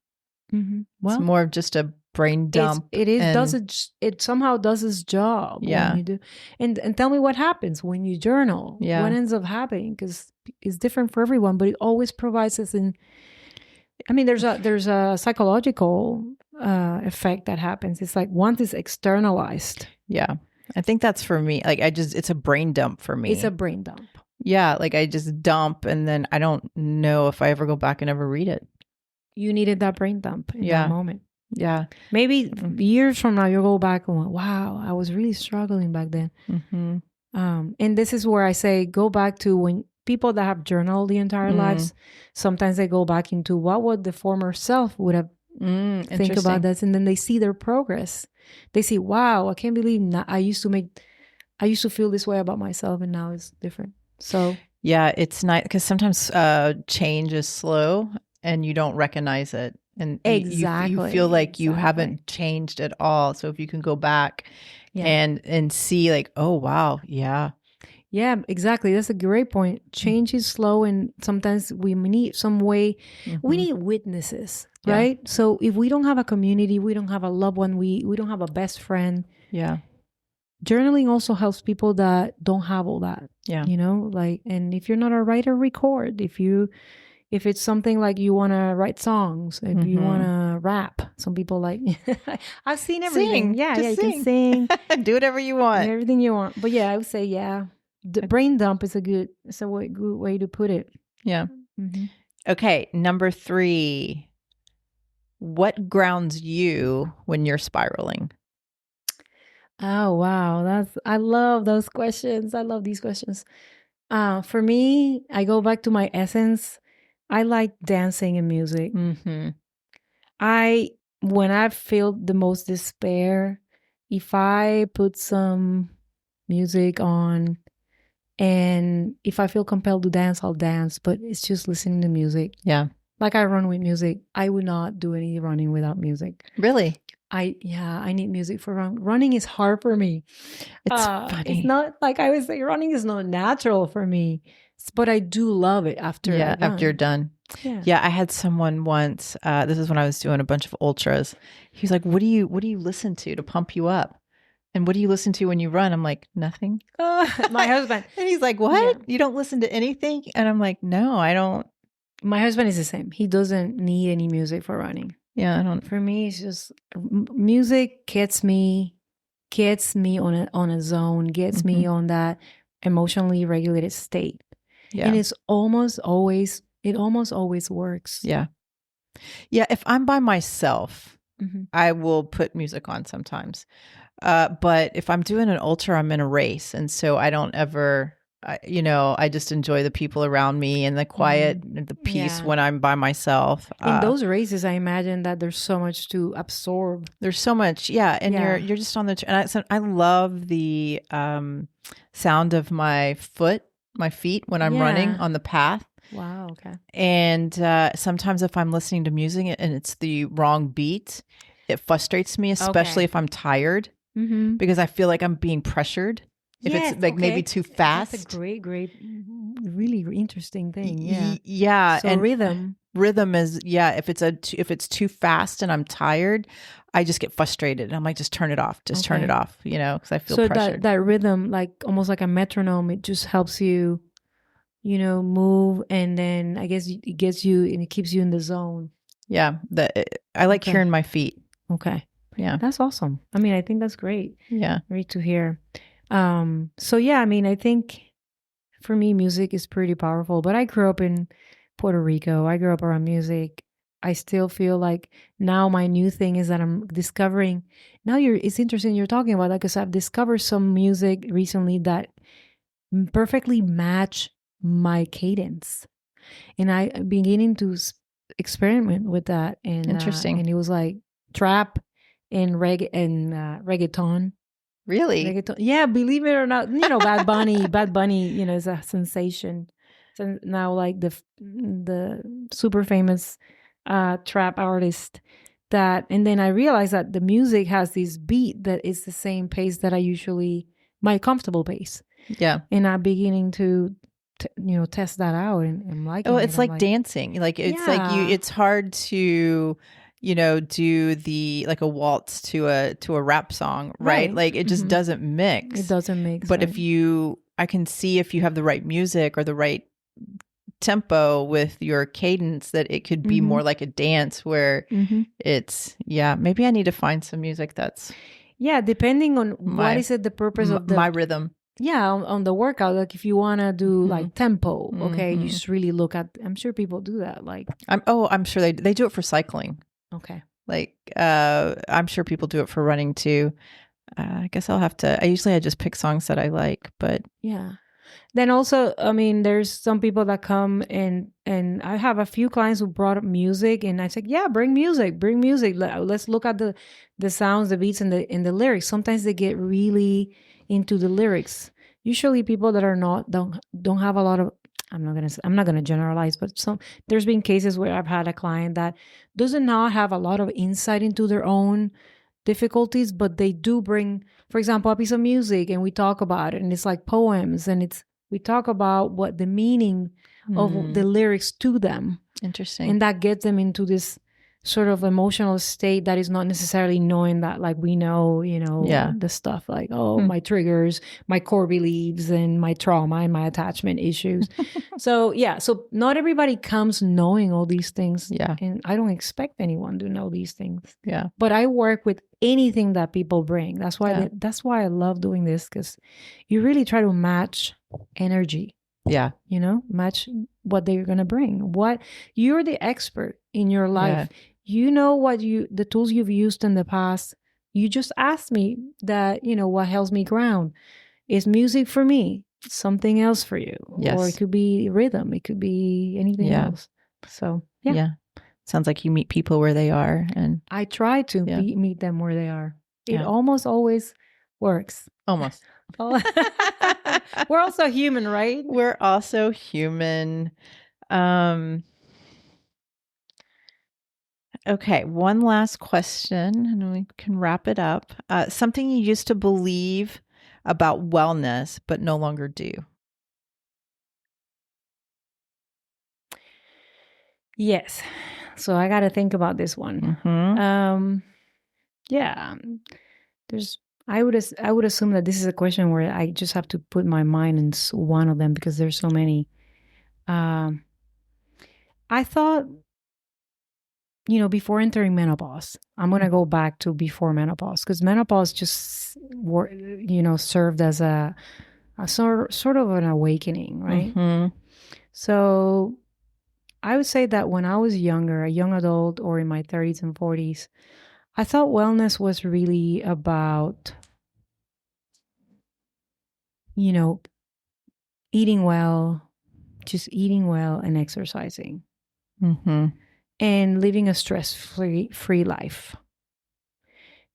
Well, it's more of just a brain dump. It somehow does its job. Yeah. When you do. And tell me what happens when you journal. Yeah. What ends up happening? Because it's different for everyone, but it always provides us there's a psychological effect that happens. It's like once it's externalized. Yeah. I think that's for me. Like it's a brain dump for me. It's a brain dump. Yeah. Like I just dump and then I don't know if I ever go back and ever read it. You needed that brain dump in that moment. Yeah. Maybe years from now, you'll go back and go, wow, I was really struggling back then. And this is where I say, go back to when people that have journaled the entire lives, sometimes they go back into what would the former self would have think about this. And then they see their progress. They see, wow, I can't believe I used to feel this way about myself and now it's different. So yeah, it's nice because sometimes change is slow and you don't recognize it. And you feel like you haven't changed at all. So if you can go back and see like, oh, wow. Yeah. Yeah, exactly. That's a great point. Change is slow and sometimes we need some way. We need witnesses, right? So if we don't have a community, we don't have a loved one, we don't have a best friend. Yeah. Journaling also helps people that don't have all that. Yeah. And if you're not a writer, record. If it's something like you want to write songs, if you want to rap, some people like, I've seen everything. You can sing. Do whatever you want. Everything you want. But yeah, I would say, the brain dump is a good way to put it. Yeah. Okay. Number 3, what grounds you when you're spiraling? Oh, wow. I love those questions. I love these questions. For me, I go back to my essence. I like dancing and music. When I feel the most despair, if I put some music on and if I feel compelled to dance, I'll dance, but it's just listening to music. Yeah. Like I run with music. I would not do any running without music. Really? I need music for running. Running is hard for me. It's funny. It's not like I would say running is not natural for me, but I do love it after you're done. Yeah. I had someone once, this is when I was doing a bunch of ultras. He was like, what do you listen to pump you up? And what do you listen to when you run? I'm like, nothing. My husband. And he's like, what? Yeah. You don't listen to anything? And I'm like, no, I don't. My husband is the same. He doesn't need any music for running. Yeah, I don't. For me, it's just music gets me on a zone, gets me on that emotionally regulated state. Yeah. And it almost always works. Yeah. Yeah. If I'm by myself, I will put music on sometimes. But if I'm doing an ultra, I'm in a race. And so I don't ever, I just enjoy the people around me and the quiet, the peace when I'm by myself. In those races, I imagine that there's so much to absorb. There's so much. Yeah. And you're just on and I love the sound of my feet when I'm running on the path. Wow. Okay. And sometimes if I'm listening to music and it's the wrong beat, it frustrates me, especially if I'm tired, because I feel like I'm being pressured. If it's like maybe too fast. That's a great, really interesting thing. Yeah. Yeah. So and rhythm. rhythm is, if it's too fast and I'm tired, I just get frustrated. I'm like, just turn it off. Just turn it off, because I feel pressured. That rhythm, like almost like a metronome, it just helps you, move. And then I guess it gets you and it keeps you in the zone. Yeah. I like hearing my feet. Okay. Yeah. That's awesome. I mean, I think that's great. Yeah. Great to hear. So yeah, I mean, I think for me, music is pretty powerful, but I grew up in Puerto Rico. I grew up around music. I still feel like now my new thing is that I'm discovering. It's interesting you're talking about that, because I've discovered some music recently that perfectly match my cadence, and I'm beginning to experiment with that. And interesting. And it was like trap and reggaeton. Really? Reggaeton. Yeah, believe it or not, Bad Bunny, is a sensation. So now, like the super famous trap artist that, and then I realized that the music has this beat that is the same pace that my comfortable pace. Yeah. And I'm beginning to test that out and liking it. Oh, it's like dancing. Like it's like it's hard to do like a waltz to a rap song, right? Like it just doesn't mix. It doesn't mix. But I can see if you have the right music or the right tempo with your cadence, that it could be more like a dance where it's, maybe I need to find some music that's. Yeah, depending on what is it, the purpose of my rhythm. Yeah, on the workout, like if you want to do like tempo, okay, you just really look at, I'm sure people do that. Like, I'm sure they do it for cycling. Okay. Like, I'm sure people do it for running too. I guess I just pick songs that I like, but. Yeah. Then also, I mean, there's some people that come and I have a few clients who brought up music, and I said, yeah, bring music. Let's look at the sounds, the beats, and the lyrics. Sometimes they get really into the lyrics. Usually people that are don't have a lot of, I'm not gonna generalize, but there's been cases where I've had a client that does not have a lot of insight into their own difficulties, but they do bring, for example, a piece of music, and we talk about it, and it's like poems, and we talk about what the meaning of the lyrics to them. Interesting. And that gets them into this sort of emotional state that is not necessarily knowing that, like, we know, the stuff like, my triggers, my core beliefs, and my trauma and my attachment issues. So not everybody comes knowing all these things. Yeah. And I don't expect anyone to know these things. Yeah. But I work with anything that people bring. That's why I love doing this, because you really try to match energy. Yeah. Match what they're going to bring. What you're the expert in your life. Yeah. You know the tools you've used in the past. You just asked me that, what helps me ground. Is music for me something else for you? Yes. Or it could be rhythm. It could be anything else. So, yeah. Yeah. Sounds like you meet people where they are. And I try to meet them where they are. It almost always works. Almost. We're also human, right? We're also human. Okay, one last question and we can wrap it up. Something you used to believe about wellness but no longer do. Yes. So I got to think about this one. Yeah. I would assume that this is a question where I just have to put my mind in one of them, because there's so many. I thought, before entering menopause, I'm going to go back to before menopause, because menopause just, served as a sort of an awakening, right? So I would say that when I was younger, a young adult, or in my 30s and 40s, I thought wellness was really about, eating well, just eating well and exercising, and living a stress-free life.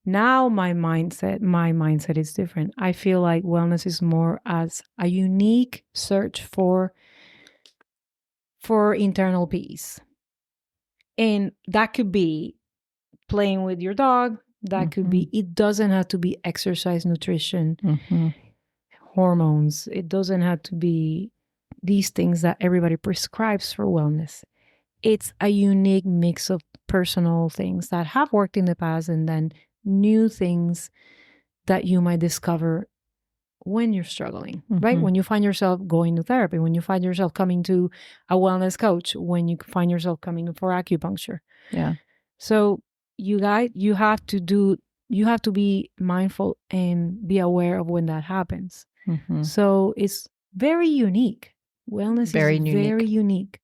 Now my mindset is different. I feel like wellness is more as a unique search for internal peace. And that could be playing with your dog. That could be, it doesn't have to be exercise, nutrition, hormones. It doesn't have to be these things that everybody prescribes for wellness. it's a unique mix of personal things that have worked in the past and then new things that you might discover when you're struggling, right? When you find yourself going to therapy, when you find yourself coming to a wellness coach, when you find yourself coming for acupuncture. Yeah. So you have to be mindful and be aware of when that happens. So it's very unique. Wellness is very unique.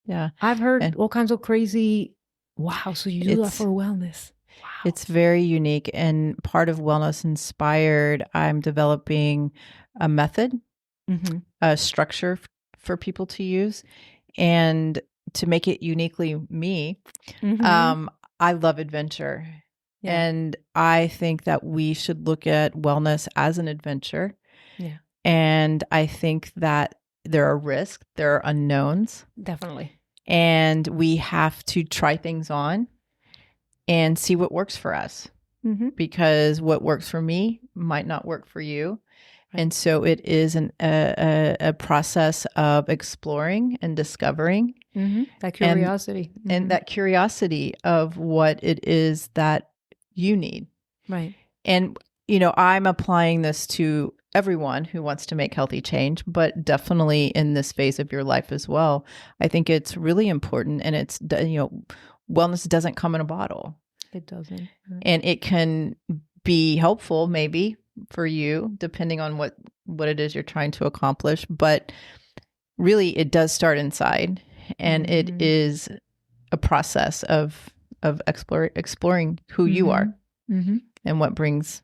Yeah. I've heard all kinds of crazy, wow, so you do that for wellness. Wow. It's very unique. And part of Wellness Inspired, I'm developing a method, a structure for people to use. And to make it uniquely me, I love adventure. Yeah. And I think that we should look at wellness as an adventure. Yeah. And I think that there are risks, there are unknowns. Definitely. And we have to try things on and see what works for us. Because what works for me might not work for you. Right. And so it is a process of exploring and discovering. That curiosity. And that curiosity of what it is that you need. Right. And, I'm applying this to everyone who wants to make healthy change, but definitely in this phase of your life as well. I think it's really important, and it's, wellness doesn't come in a bottle. It doesn't. Right. And it can be helpful maybe for you, depending on what it is you're trying to accomplish. But really, it does start inside, and it is a process of exploring who you are and what brings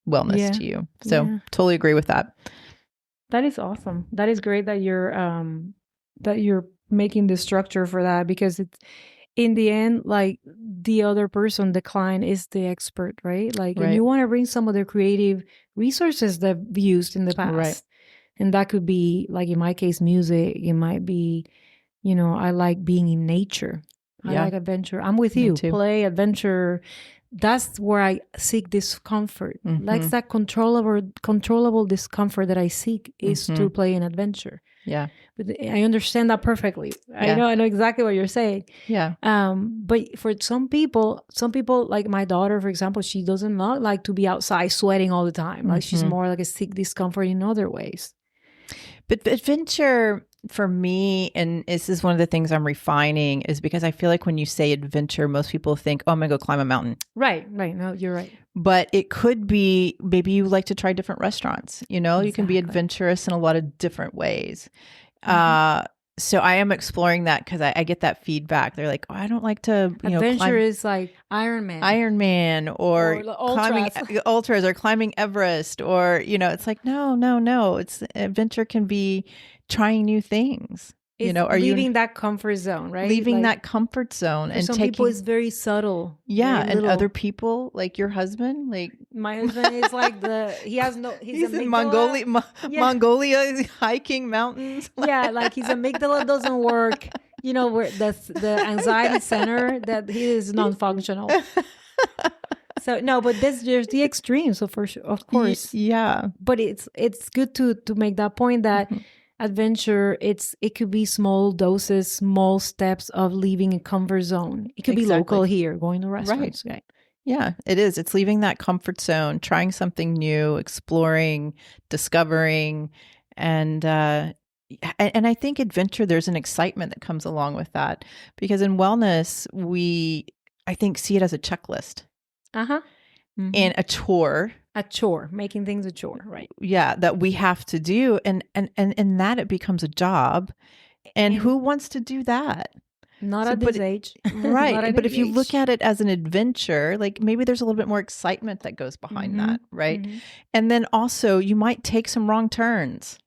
wellness to you. So totally agree with that. That is awesome. That is great that you're making the structure for that, because it's, in the end, like the other person, the client is the expert, right? Like, and you want to bring some of the creative resources that have used in the past. Right. And that could be, like in my case, music. It might be, I like being in nature. I like adventure. I'm with you. Play, adventure. That's where I seek discomfort. Like that controllable discomfort that I seek is through play and adventure. Yeah. But I understand that perfectly. Yeah. I know exactly what you're saying. Yeah. But for some people like my daughter, for example, she doesn't like to be outside sweating all the time. Like she's more like a seek discomfort in other ways. But adventure for me, and this is one of the things I'm refining, is because I feel like when you say adventure, most people think, oh, I'm going to go climb a mountain. Right. No, you're right. But it could be, maybe you like to try different restaurants. Exactly. You can be adventurous in a lot of different ways. So I am exploring that, because I get that feedback. They're like, oh, I don't like to, adventure is like Iron Man, or climbing ultras, or climbing Everest, or, it's like, no. It's adventure can be trying new things. It's leaving that comfort zone, right? Leaving that comfort zone, and some people is very subtle. Yeah, and other people, like your husband, like my husband is like he's in Mongolia hiking mountains. Yeah, like his amygdala doesn't work. Where the anxiety center, that he is non-functional. So no, but there's the extreme. So for sure, of course, yeah. But it's good to make that point that. Adventure, it could be small doses, small steps of leaving a comfort zone. It could be local here, going to restaurants. Right. Yeah, it is. It's leaving that comfort zone, trying something new, exploring, discovering, and I think adventure, there's an excitement that comes along with that, because in wellness, I think see it as a checklist. And a chore. Making things a chore, right? Yeah, that we have to do, and that it becomes a job. And who wants to do that? Not at this age. Right. But if you look at it as an adventure, like maybe there's a little bit more excitement that goes behind that, right? And then also you might take some wrong turns.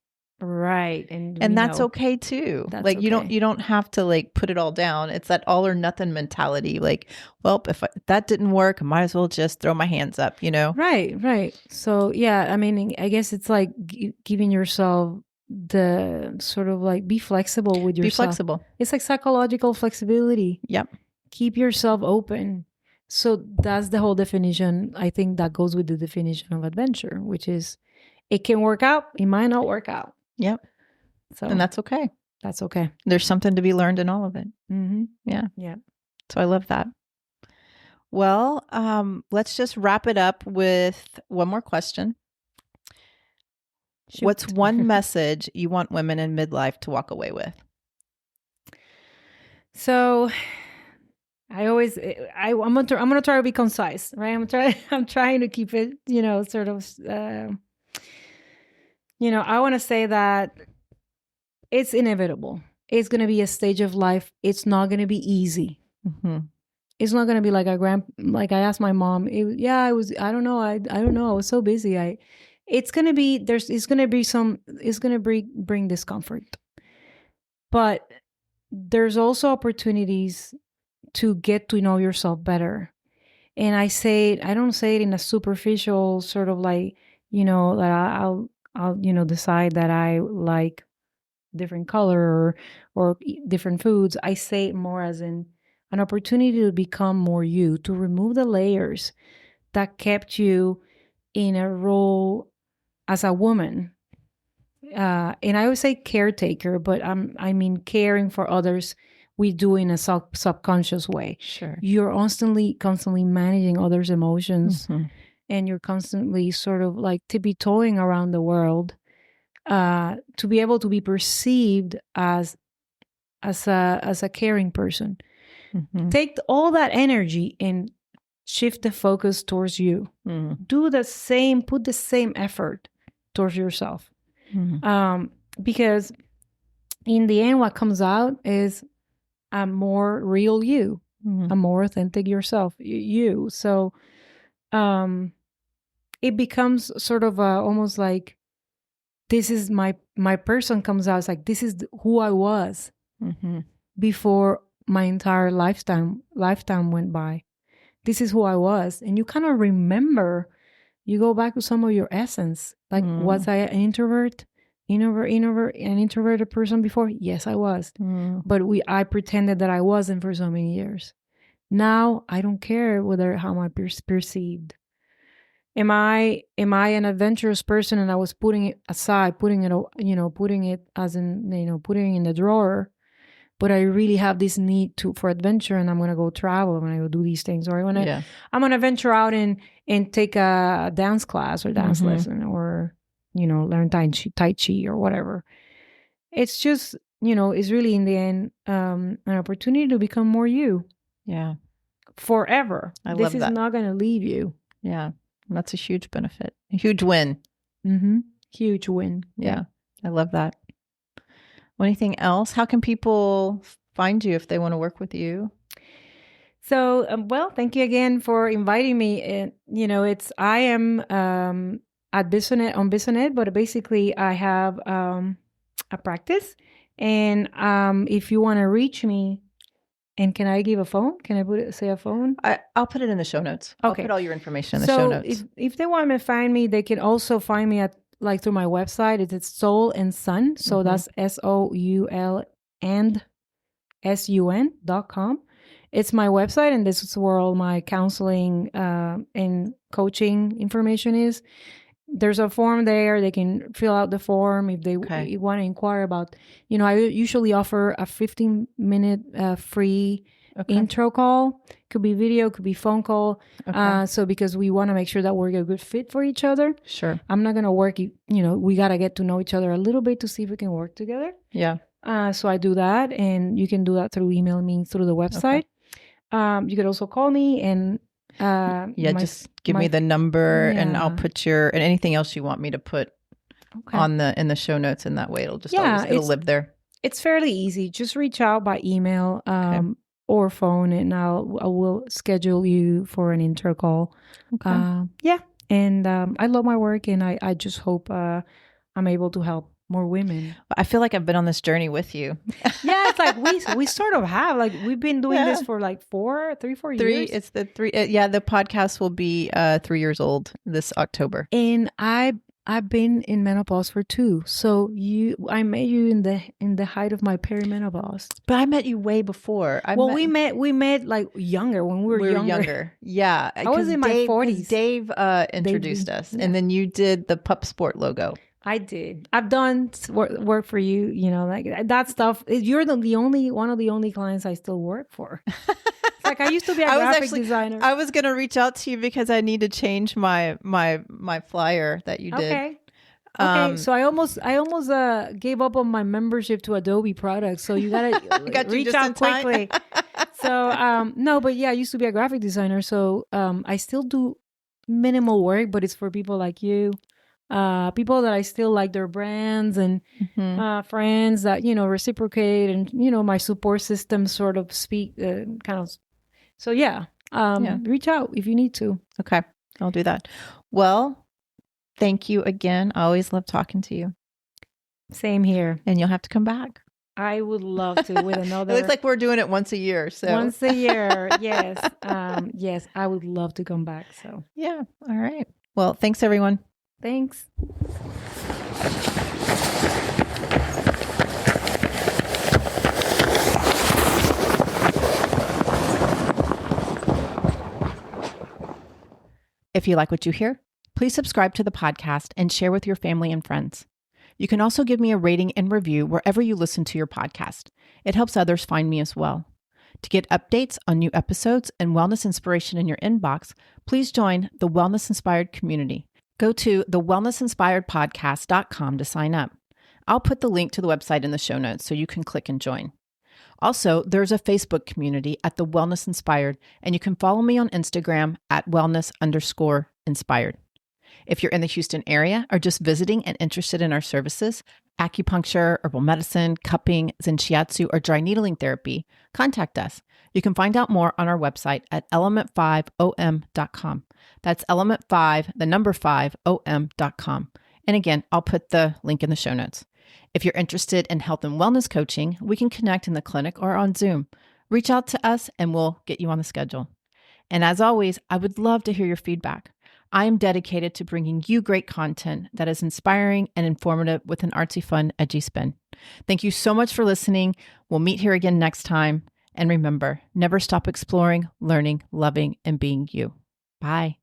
Right. And that's okay too. Like okay. you don't have to like put it all down. It's that all or nothing mentality. Like, well, if that didn't work, I might as well just throw my hands up, Right. So yeah, I mean, I guess it's like giving yourself the sort of like be flexible with yourself. Be flexible. It's like psychological flexibility. Yep. Keep yourself open. So that's the whole definition. I think that goes with the definition of adventure, which is it can work out. It might not work out. Yep. So, and that's okay. that's okay. There's something to be learned in all of it. Mm-hmm. Yeah. Yeah. So I love that. Well, let's just wrap it up with one more question. Shoot. What's one message you want women in midlife to walk away with? So I'm gonna try to be concise, right? I'm trying to keep it, sort of, I want to say that it's inevitable. It's going to be a stage of life. It's not going to be easy. Mm-hmm. It's not going to be like I asked my mom, I don't know. I don't know. I was so busy. It's going to bring discomfort, but there's also opportunities to get to know yourself better. And I don't say it in a superficial sort of like, that I'll decide that I like different color or different foods. I say it more as in an opportunity to become more you, to remove the layers that kept you in a role as a woman. And I always say caretaker, but I mean caring for others. We do in a subconscious way. Sure. You're constantly managing others' emotions, and you're constantly sort of like tippy-toeing around the world to be able to be perceived as a caring person. Mm-hmm. Take all that energy and shift the focus towards you. Do the same, put the same effort towards yourself. Because in the end, what comes out is a more real you, a more authentic yourself, you. So it becomes sort of almost like, this is my person comes out. It's like, this is who I was before my entire lifetime went by. This is who I was. And you kind of remember, you go back to some of your essence. Like, was I an an introverted person before? Yes, I was. But I pretended that I wasn't for so many years. Now I don't care how I'm perceived. Am I an adventurous person and I was putting it aside, putting it as in, putting it in the drawer, but I really have this need for adventure and I'm going to go travel, I'm going to go do these things, or I'm going to venture out and take a dance class or dance lesson, or, learn Tai Chi or whatever. It's just, it's really in the end, an opportunity to become more you. Yeah. Forever. This is not going to leave you. Yeah. That's a huge benefit. A huge win. Huge win. Yeah. I love that. Anything else? How can people find you if they want to work with you? So, well, thank you again for inviting me. And, I am at Bisonet, but basically I have a practice. And if you want to reach me, and can I give a phone? Can I say a phone? I'll put it in the show notes. Okay. I'll put all your information in the show notes. If they want to find me, they can also find me through my website. It's Soul and Sun. So that's SOUL and SUN.com. It's my website, and this is where all my counseling and coaching information is. There's a form there. They can fill out the form if they want to inquire about, I usually offer a 15-minute free intro call. Could be video, could be phone call. So because we want to make sure that we're a good fit for each other. Sure. I'm not going to work, we got to get to know each other a little bit to see if we can work together. Yeah. So I do that, and you can do that through email me through the website. You could also call me and just give me the number and I'll put and anything else you want me to put in the show notes, and that way it'll just it'll live there. It's fairly easy. Just reach out by email or phone, and I will schedule you for an intro call. And I love my work, and I just hope I'm able to help more women. I feel like I've been on this journey with you. Yeah, it's like we sort of have, like, we've been doing this for like 4 years. It's the 3. The podcast will be 3 years old this October. And I've been in menopause for 2. So I met you in the height of my perimenopause. But I met you way before. We met like younger, when we were younger. Yeah. I was in my 40s. Dave introduced us, and then you did the Pup Sport logo. I did. I've done work for you, like that stuff. You're the only one of the only clients I still work for. It's like I used to be a graphic designer. I was going to reach out to you because I need to change my flyer that you did. Okay. Okay, so I almost gave up on my membership to Adobe products. So you gotta reach out quickly. So no, but yeah, I used to be a graphic designer. So I still do minimal work, but it's for people like you, people that I still like their brands, and friends that reciprocate, and my support system sort of speak kind of. So yeah, reach out if you need to. Okay, I'll do that. Well, thank you again. I always love talking to you. Same here. And you'll have to come back. I would love to with another. It looks like we're doing it once a year. So once a year, yes, yes, I would love to come back. So yeah, all right. Well, thanks everyone. Thanks. If you like what you hear, please subscribe to the podcast and share with your family and friends. You can also give me a rating and review wherever you listen to your podcast. It helps others find me as well. To get updates on new episodes and wellness inspiration in your inbox, please join the Wellness Inspired community. Go to thewellnessinspiredpodcast.com to sign up. I'll put the link to the website in the show notes so you can click and join. Also, there's a Facebook community at The Wellness Inspired, and you can follow me on Instagram at wellness_inspired. If you're in the Houston area or just visiting and interested in our services, acupuncture, herbal medicine, cupping, zen shiatsu, or dry needling therapy, contact us. You can find out more on our website at element5om.com. That's element5, the number 5om.com. And again, I'll put the link in the show notes. If you're interested in health and wellness coaching, we can connect in the clinic or on Zoom. Reach out to us and we'll get you on the schedule. And as always, I would love to hear your feedback. I am dedicated to bringing you great content that is inspiring and informative with an artsy, fun, edgy spin. Thank you so much for listening. We'll meet here again next time. And remember, never stop exploring, learning, loving, and being you. Bye.